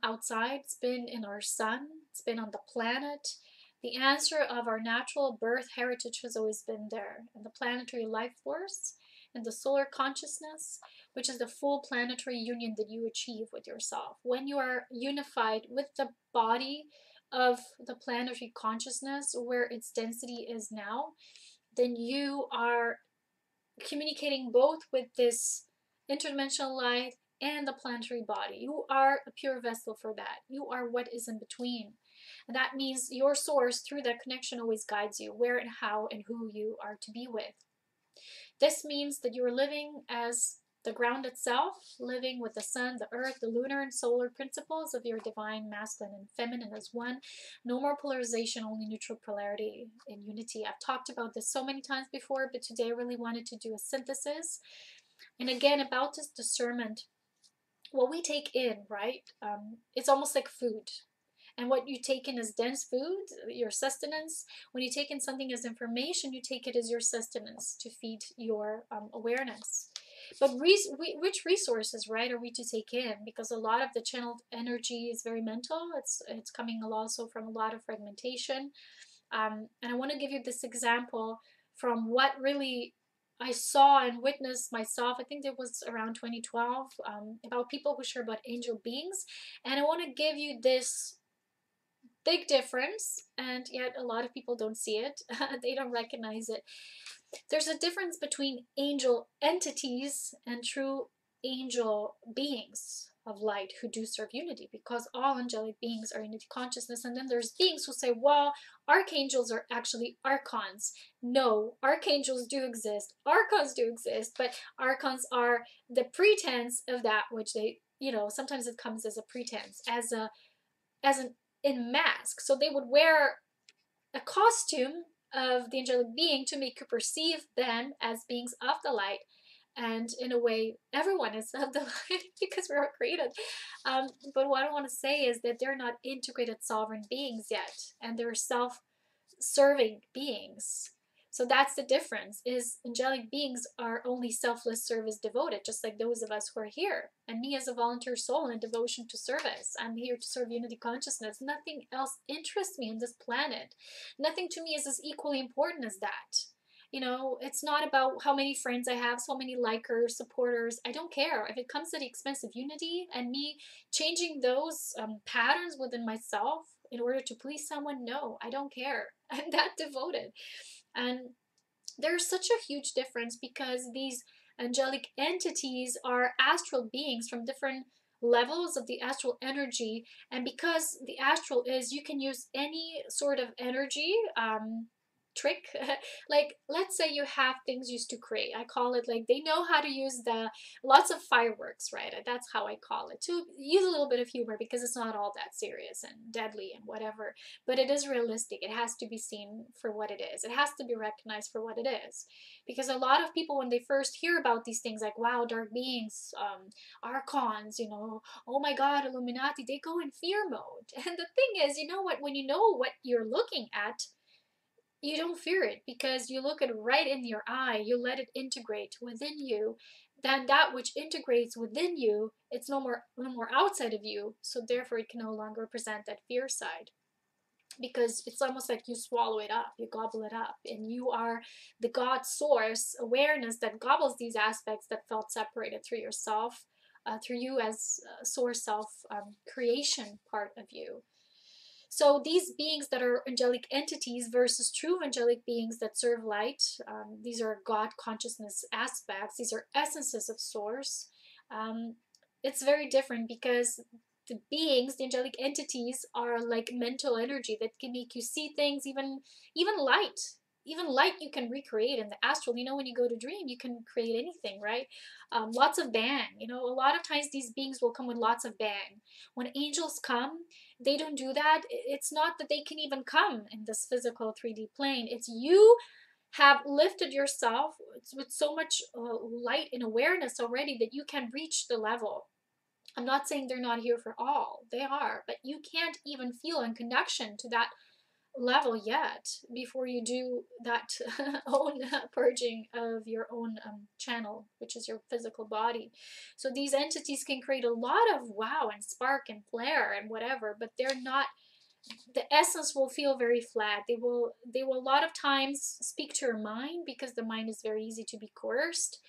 outside. It's been in our sun. It's been on the planet. The answer of our natural birth heritage has always been there. And the planetary life force and the solar consciousness, which is the full planetary union that you achieve with yourself. When you are unified with the body of the planetary consciousness, where its density is now, then you are communicating both with this interdimensional light and the planetary body. You are a pure vessel for that. You are what is in between. And that means your source through that connection always guides you where and how and who you are to be with. This means that you are living as the ground itself, living with the sun, the earth, the lunar and solar principles of your divine masculine and feminine as one. No more polarization, only neutral polarity and unity. I've talked about this so many times before, but today I really wanted to do a synthesis. And again, about this discernment, what we take in, right? It's almost like food. And what you take in as dense food, your sustenance. When you take in something as information, you take it as your sustenance to feed your awareness. But which resources, right, are we to take in? Because a lot of the channeled energy is very mental. It's coming also from a lot of fragmentation. And I want to give you this example from what really I saw and witnessed myself. I think it was around 2012, about people who share about angel beings. And I want to give you this big difference, and yet a lot of people don't see it. They don't recognize it. There's a difference between angel entities and true angel beings of light who do serve unity, because all angelic beings are unity consciousness. And then there's beings who say, well, archangels are actually archons. No, archangels do exist, archons do exist, but archons are the pretense of that which they, sometimes it comes as a pretense, as an in mask. So they would wear a costume of the angelic being to make you perceive them as beings of the light. And in a way, everyone is of the light because we are created. But what I want to say is that they're not integrated sovereign beings yet, and they're self-serving beings. So that's the difference, is angelic beings are only selfless service devoted, just like those of us who are here. And me as a volunteer soul in devotion to service, I'm here to serve unity consciousness. Nothing else interests me on this planet. Nothing to me is as equally important as that. It's not about how many friends I have, so many likers, supporters. I don't care. If it comes at the expense of unity and me changing those patterns within myself in order to please someone, no, I don't care. I'm that devoted. And there's such a huge difference, because these angelic entities are astral beings from different levels of the astral energy. And because the astral is, you can use any sort of energy trick. Like, let's say you have things used to create, I call it, like, they know how to use the lots of fireworks, right? That's how I call it, to use a little bit of humor, because it's not all that serious and deadly and whatever, but it is realistic. It has to be seen for what it is. It has to be recognized for what it is. Because a lot of people, when they first hear about these things, like, wow, dark beings, archons, oh my god, Illuminati, they go in fear mode. And the thing is, you know what, when you know what you're looking at, you don't fear it, because you look it right in your eye, you let it integrate within you. Then that which integrates within you, it's no more outside of you, so therefore it can no longer present that fear side, because it's almost like you swallow it up, you gobble it up, and you are the God source awareness that gobbles these aspects that felt separated through yourself, through you as source self creation part of you. So these beings that are angelic entities versus true angelic beings that serve light, these are God consciousness aspects. These are essences of source. It's very different, because the beings, the angelic entities, are like mental energy that can make you see things, even light. Even light you can recreate in the astral. When you go to dream, you can create anything, right? Lots of bang. A lot of times these beings will come with lots of bang. When angels come, they don't do that. It's not that they can even come in this physical 3D plane. It's you have lifted yourself with so much light and awareness already that you can reach the level. I'm not saying they're not here for all. They are, but you can't even feel in connection to that level yet before you do that own purging of your own channel, which is your physical body. So these entities can create a lot of wow and spark and flare and whatever, but they're not, the essence will feel very flat. They will a lot of times speak to your mind, because the mind is very easy to be coerced.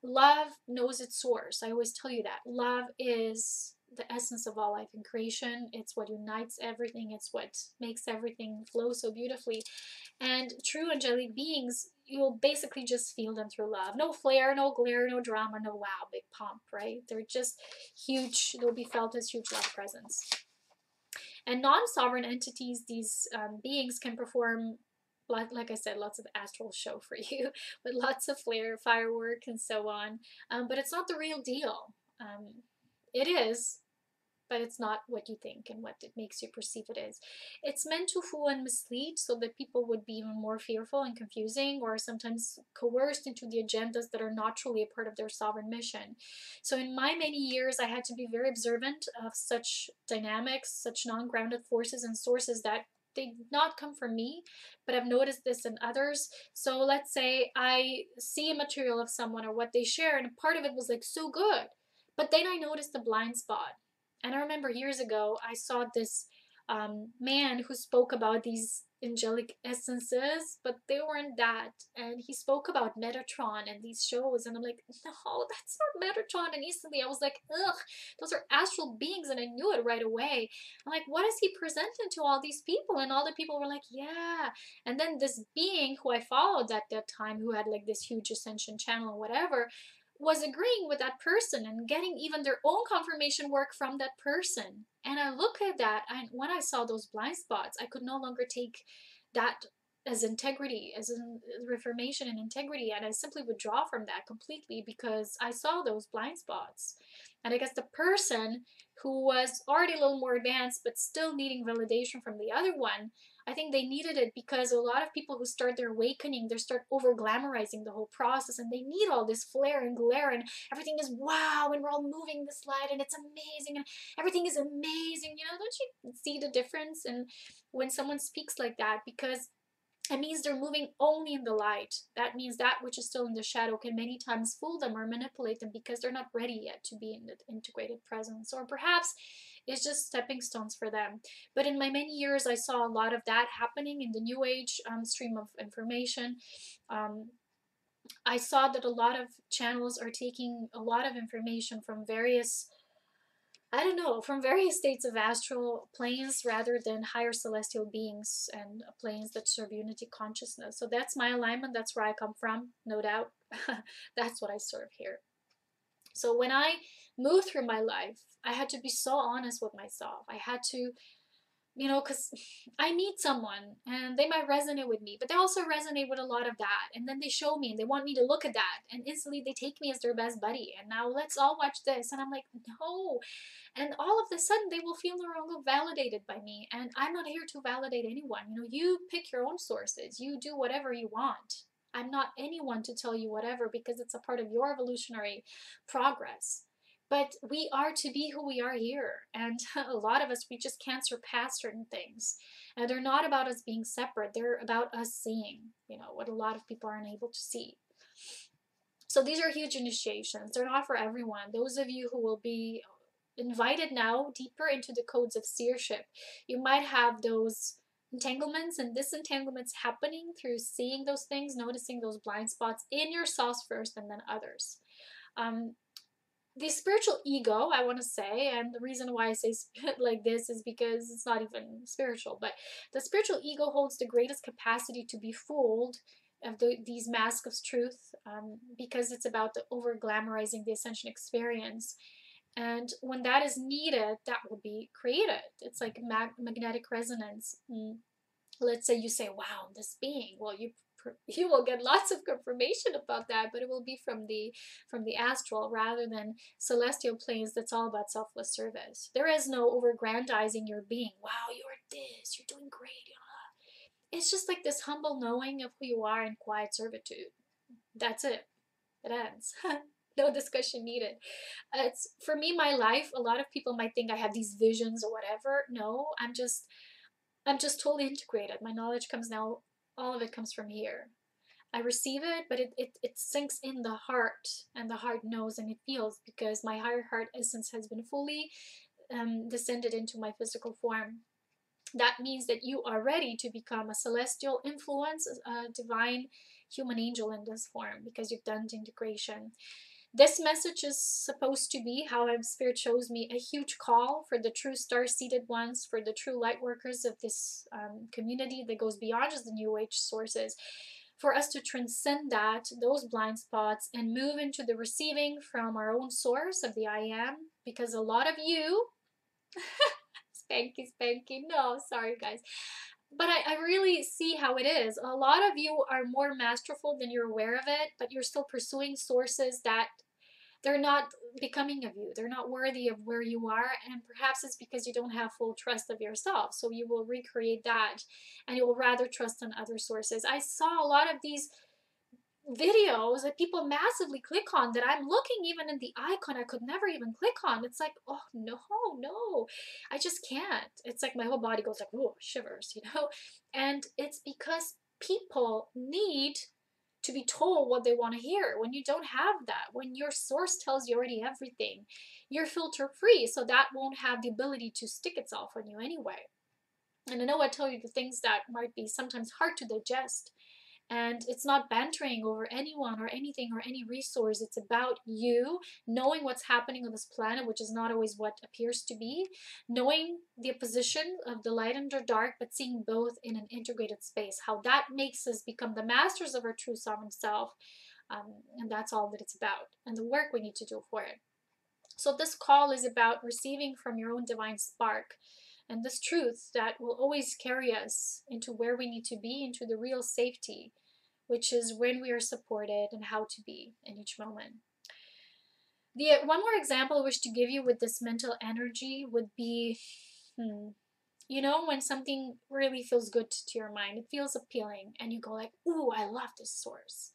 Love knows its source. I always tell you that love is the essence of all life and creation. It's what unites everything. It's what makes everything flow so beautifully. And true angelic beings, you'll basically just feel them through love. No flare, no glare, no drama, no wow, big pomp, right? They're just huge. They'll be felt as huge love presence. And non-sovereign entities, these beings can perform, like I said, lots of astral show for you, with lots of flare, firework, and so on. But it's not the real deal. It is, but it's not what you think and what it makes you perceive it is. It's meant to fool and mislead, so that people would be even more fearful and confusing, or sometimes coerced into the agendas that are not truly a part of their sovereign mission. So in my many years, I had to be very observant of such dynamics, such non-grounded forces and sources that they did not come from me, but I've noticed this in others. So let's say I see a material of someone or what they share, and part of it was like so good, but then I noticed a blind spot. And I remember years ago, I saw this man who spoke about these angelic essences, but they weren't that. And he spoke about Metatron and these shows, and I'm like, no, that's not Metatron. And instantly I was like, ugh, those are astral beings, and I knew it right away. I'm like, what is he presenting to all these people? And all the people were like, yeah. And then this being who I followed at that time, who had like this huge ascension channel or whatever, was agreeing with that person and getting even their own confirmation work from that person. And I look at that, and when I saw those blind spots, I could no longer take that as integrity, as in reformation and integrity, and I simply withdraw from that completely because I saw those blind spots. And I guess the person who was already a little more advanced but still needing validation from the other one, I think they needed it because a lot of people who start their awakening, they start over glamorizing the whole process, and they need all this flare and glare, and everything is wow, and we're all moving this light, and it's amazing, and everything is amazing. You know, don't you see the difference? And when someone speaks like that, because it means they're moving only in the light. That means that which is still in the shadow can many times fool them or manipulate them because they're not ready yet to be in the integrated presence. Or perhaps it's just stepping stones for them. But in my many years, I saw a lot of that happening in the New Age stream of information. I saw that a lot of channels are taking a lot of information from various, I don't know, from various states of astral planes rather than higher celestial beings and planes that serve unity consciousness. So that's my alignment. That's where I come from, no doubt. That's what I serve here. So when I moved through my life, I had to be so honest with myself. I had to, you know, because I meet someone and they might resonate with me, but they also resonate with a lot of that. And then they show me and they want me to look at that. And instantly they take me as their best buddy. And now let's all watch this. And I'm like, no. And all of a sudden they will feel no longer validated by me. And I'm not here to validate anyone. You know, you pick your own sources. You do whatever you want. I'm not anyone to tell you whatever because it's a part of your evolutionary progress. But we are to be who we are here. And a lot of us, we just can't surpass certain things. And they're not about us being separate. They're about us seeing, you know, what a lot of people aren't able to see. So these are huge initiations. They're not for everyone. Those of you who will be invited now deeper into the codes of seership, you might have those entanglements and disentanglements happening through seeing those things, noticing those blind spots in yourselves first and then others. The spiritual ego, I want to say, and the reason why I say like this is because it's not even spiritual, but the spiritual ego holds the greatest capacity to be fooled of these masks of truth, because it's about the over glamorizing the ascension experience. And when that is needed, that will be created. It's like magnetic resonance. Let's say you say, wow, this being, well, you will get lots of confirmation about that, but it will be from the astral rather than celestial planes. That's all about selfless service. There is no over-grandizing your being. Wow, you're this, you're doing great. It's just like this humble knowing of who you are in quiet servitude. That's it. It ends. No discussion needed. It's for me, my life. A lot of people might think I have these visions or whatever. No, I'm just totally integrated. My knowledge comes now. All of it comes from here. I receive it, but it sinks in the heart, and the heart knows and it feels because my higher heart essence has been fully descended into my physical form. That means that you are ready to become a celestial influence, a divine human angel in this form because you've done the integration. This message is supposed to be, how Spirit shows me, a huge call for the true star-seated ones, for the true light workers of this community that goes beyond just the New Age sources, for us to transcend those blind spots, and move into the receiving from our own source of the I Am, because a lot of you, spanky, no, sorry guys. But I really see how it is. A lot of you are more masterful than you're aware of it, but you're still pursuing sources that they're not becoming of you. They're not worthy of where you are, and perhaps it's because you don't have full trust of yourself. So you will recreate that, and you will rather trust on other sources. I saw a lot of these videos that people massively click on, that I'm looking even in the icon I could never even click on. It's like, oh no, no, I just can't. It's like my whole body goes like, oh, shivers, you know? And it's because people need to be told what they want to hear. When you don't have that, when your source tells you already everything, you're filter free, so that won't have the ability to stick itself on you anyway. And I know I tell you the things that might be sometimes hard to digest, and it's not bantering over anyone or anything or any resource. It's about you knowing what's happening on this planet, which is not always what appears to be, knowing the opposition of the light and the dark, but seeing both in an integrated space, how that makes us become the masters of our true sovereign self. And that's all that it's about, and the work we need to do for it. So this call is about receiving from your own divine spark, and this truth that will always carry us into where we need to be, into the real safety, which is when we are supported and how to be in each moment. The one more example I wish to give you with this mental energy would be, you know, when something really feels good to your mind, it feels appealing, and you go like, ooh, I love this source.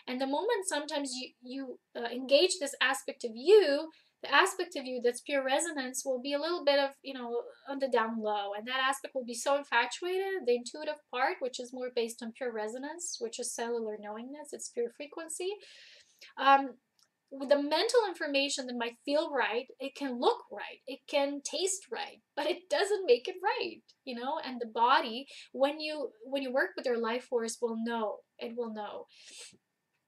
And the moment sometimes you engage this aspect of you, the aspect of you that's pure resonance will be a little bit of, you know, on the down low. And that aspect will be so infatuated, the intuitive part, which is more based on pure resonance, which is cellular knowingness, it's pure frequency. The mental information that might feel right, it can look right, it can taste right, but it doesn't make it right, you know. And the body, when you work with your life force, will know. It will know.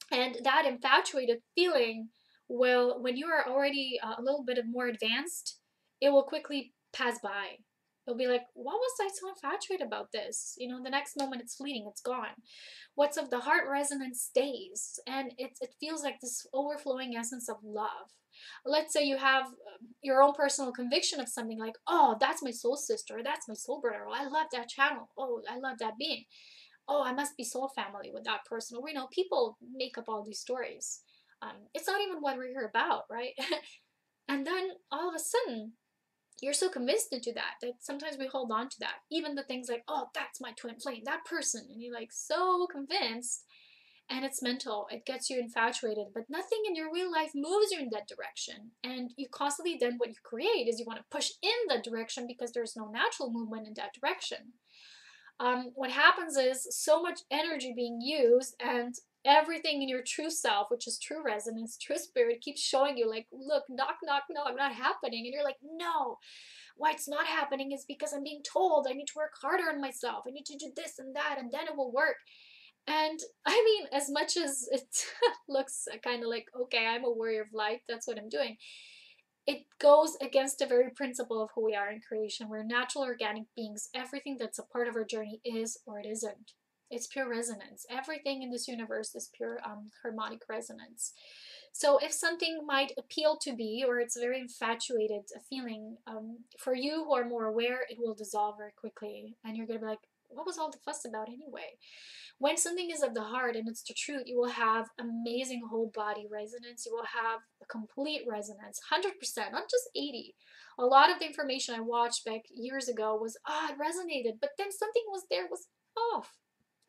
And that infatuated feeling will, when you are already a little bit more advanced, it will quickly pass by. It'll be like, what was I so infatuated about this? You know, the next moment it's fleeting, it's gone. What's of the heart resonance stays, and it feels like this overflowing essence of love. Let's say you have your own personal conviction of something, like, oh, that's my soul sister, that's my soul brother, oh, I love that channel, oh, I love that being, oh, I must be soul family with that person. Or, you know, people make up all these stories. It's not even what we're here about, right? And then all of a sudden, you're so convinced into that sometimes we hold on to that. Even the things like, oh, that's my twin flame, that person. And you're like so convinced, and it's mental. It gets you infatuated, but nothing in your real life moves you in that direction. And you constantly, then what you create is you want to push in that direction because there's no natural movement in that direction. What happens is so much energy being used, and everything in your true self, which is true resonance, true spirit, keeps showing you like, look, knock, knock, knock, not happening. And you're like, no, why it's not happening is because I'm being told I need to work harder on myself. I need to do this and that, and then it will work. And I mean, as much as it looks kind of like, okay, I'm a warrior of light, that's what I'm doing, it goes against the very principle of who we are in creation. We're natural organic beings. Everything that's a part of our journey is or it isn't. It's pure resonance. Everything in this universe is pure harmonic resonance. So if something might appeal to be, or it's very infatuated a feeling, for you who are more aware, it will dissolve very quickly. And you're going to be like, what was all the fuss about anyway? When something is of the heart and it's the truth, you will have amazing whole body resonance. You will have a complete resonance, 100%, not just 80. A lot of the information I watched back years ago was, it resonated, but then something was there, was off.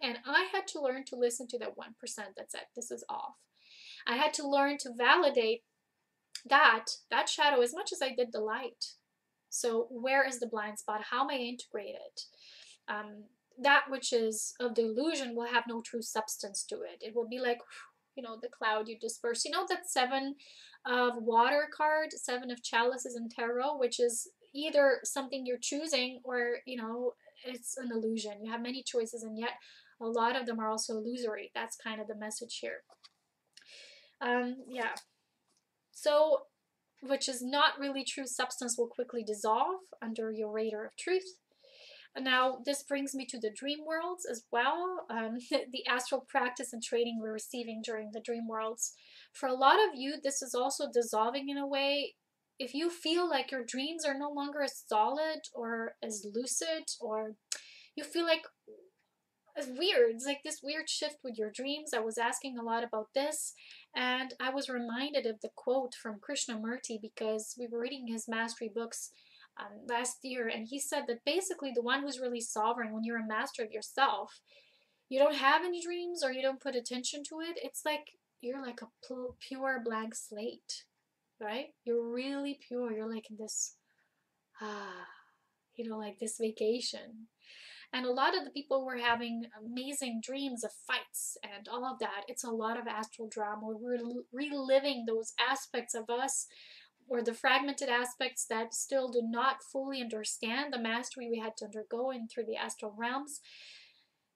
And I had to learn to listen to that 1% that said, this is off. I had to learn to validate that shadow as much as I did the light. So where is the blind spot? How am I integrated? That which is of the illusion will have no true substance to it. It will be like, you know, the cloud you disperse. You know that 7 of water card, 7 of chalices in tarot, which is either something you're choosing or, you know, it's an illusion. You have many choices, and yet a lot of them are also illusory. That's kind of the message here. Yeah. So, which is not really true substance will quickly dissolve under your radar of truth. Now, this brings me to the dream worlds as well. The astral practice and training we're receiving during the dream worlds. For a lot of you, this is also dissolving in a way. If you feel like your dreams are no longer as solid or as lucid, or you feel like it's weird, it's like this weird shift with your dreams. I was asking a lot about this, and I was reminded of the quote from Krishnamurti because we were reading his mastery books last year, and he said that basically the one who's really sovereign, when you're a master of yourself, you don't have any dreams or you don't put attention to it, it's like you're like a pure blank slate, right? You're really pure. You're like in this, ah, like this vacation. And a lot of the people who are having amazing dreams of fights and all of that, it's a lot of astral drama. We're reliving those aspects of us, or the fragmented aspects that still do not fully understand the mastery we had to undergo in through the astral realms.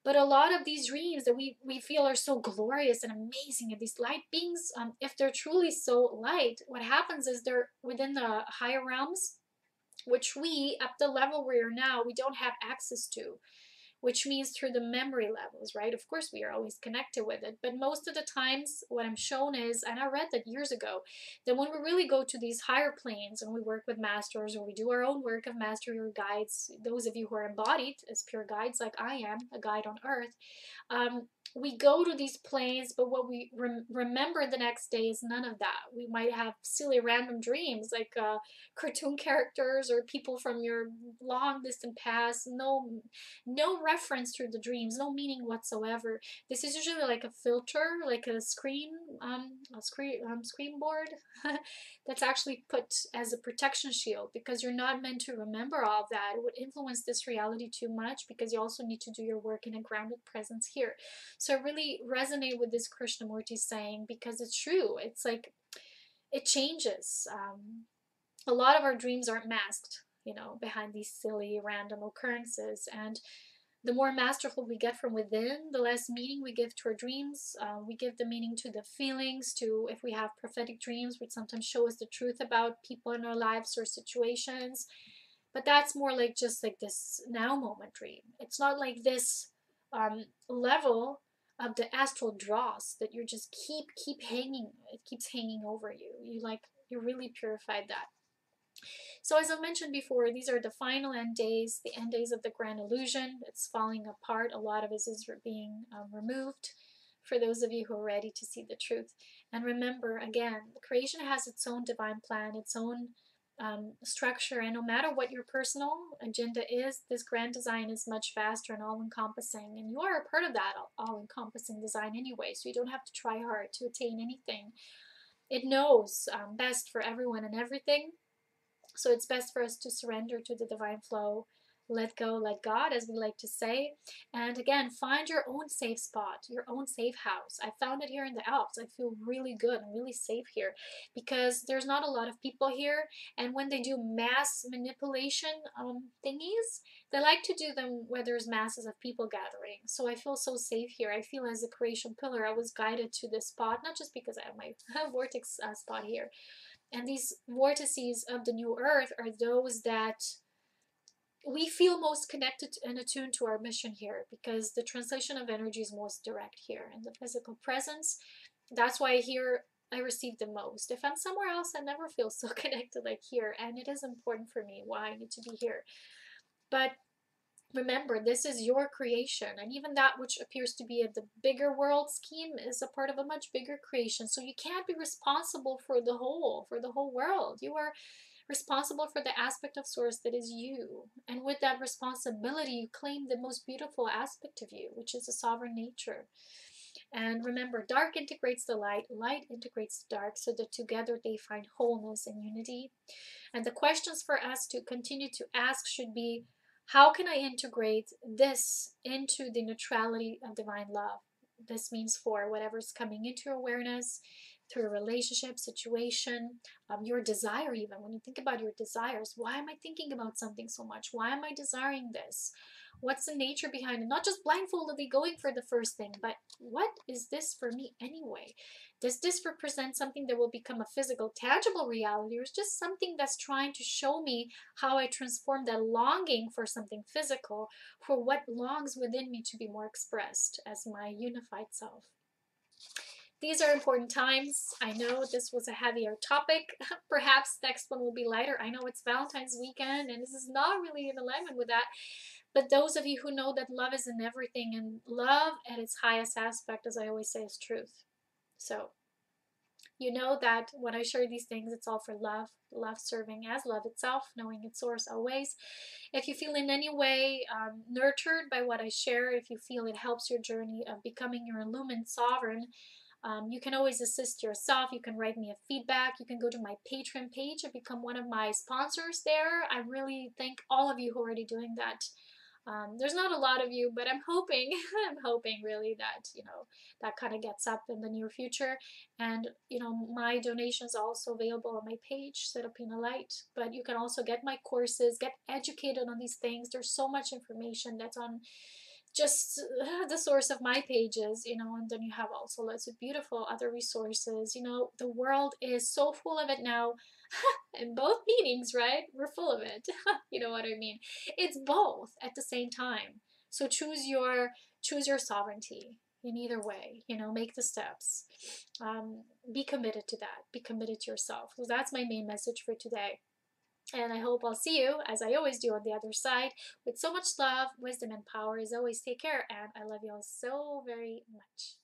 But a lot of these dreams that we feel are so glorious and amazing, and these light beings, if they're truly so light, what happens is they're within the higher realms, which we, at the level we are now, we don't have access to, which means through the memory levels, right? Of course, we are always connected with it, but most of the times, what I'm shown is, and I read that years ago, that when we really go to these higher planes and we work with masters, or we do our own work of mastery or guides, those of you who are embodied as pure guides, like I am, a guide on earth, um, we go to these planes, but what we remember the next day is none of that. We might have silly random dreams, like cartoon characters or people from your long distant past. No reference to the dreams, no meaning whatsoever. This is usually like a filter, like a screen board that's actually put as a protection shield, because you're not meant to remember all of that. It would influence this reality too much, because you also need to do your work in a grounded presence here. So I really resonate with this Krishnamurti saying, because it's true. It's like it changes. A lot of our dreams aren't masked, behind these silly random occurrences. And the more masterful we get from within, the less meaning we give to our dreams. We give the meaning to the feelings, to if we have prophetic dreams, which sometimes show us the truth about people in our lives or situations. But that's more like just like this now moment dream. It's not like this level of the astral dross that you just keep hanging. It keeps hanging over you. You really purified that. So as I mentioned before, these are the final end days, the end days of the grand illusion. It's falling apart. A lot of it is being removed for those of you who are ready to see the truth. And remember, again, creation has its own divine plan, its own structure, and no matter what your personal agenda is, this grand design is much vaster and all-encompassing, and you are a part of that all-encompassing design anyway, so you don't have to try hard to attain anything. It knows best for everyone and everything. So it's best for us to surrender to the divine flow, let go, let God, as we like to say. And again, find your own safe spot, your own safe house. I found it here in the Alps. I feel really good and really safe here, because there's not a lot of people here. And when they do mass manipulation thingies, they like to do them where there's masses of people gathering. So I feel so safe here. I feel as a creation pillar, I was guided to this spot, not just because I have my vortex spot here. And these vortices of the new earth are those that we feel most connected and attuned to our mission here, because the translation of energy is most direct here in the physical presence. That's why here I receive the most. If I'm somewhere else, I never feel so connected like here, and it is important for me why I need to be here. But remember, this is your creation, and even that which appears to be the bigger world scheme is a part of a much bigger creation. So you can't be responsible for the whole world. You are responsible for the aspect of source that is you. And with that responsibility, you claim the most beautiful aspect of you, which is a sovereign nature. And remember, dark integrates the light, light integrates the dark, so that together they find wholeness and unity. And the questions for us to continue to ask should be, how can I integrate this into the neutrality of divine love? This means for whatever's coming into your awareness, through a relationship, situation, your desire even. When you think about your desires, why am I thinking about something so much? Why am I desiring this? What's the nature behind it? Not just blindfoldedly going for the first thing, but what is this for me anyway? Does this represent something that will become a physical, tangible reality, or is just something that's trying to show me how I transform that longing for something physical for what longs within me to be more expressed as my unified self? These are important times. I know this was a heavier topic. Perhaps next one will be lighter. I know it's Valentine's weekend, and this is not really in alignment with that. But those of you who know that love is in everything, and love at its highest aspect, as I always say, is truth. So You know that when I share these things, it's all for love, love serving as love itself, knowing its source always. If you feel in any way nurtured by what I share, if you feel it helps your journey of becoming your illumined sovereign, you can always assist yourself. You can write me a feedback. You can go to my Patreon page and become one of my sponsors there. I really thank all of you who are already doing that. There's not a lot of you, but I'm hoping, I'm hoping really that, that kind of gets up in the near future. And, my donations are also available on my page, Set Up in a Light. But you can also get my courses, get educated on these things. There's so much information that's on just the source of my pages, and then you have also lots of beautiful other resources. The world is so full of it now. In both meanings, right? We're full of it. You know what I mean? It's both at the same time. So choose your sovereignty in either way. Make the steps. Be committed to that. Be committed to yourself. So that's my main message for today. And I hope I'll see you, as I always do, on the other side with so much love, wisdom, and power. As always, take care, and I love you all so very much.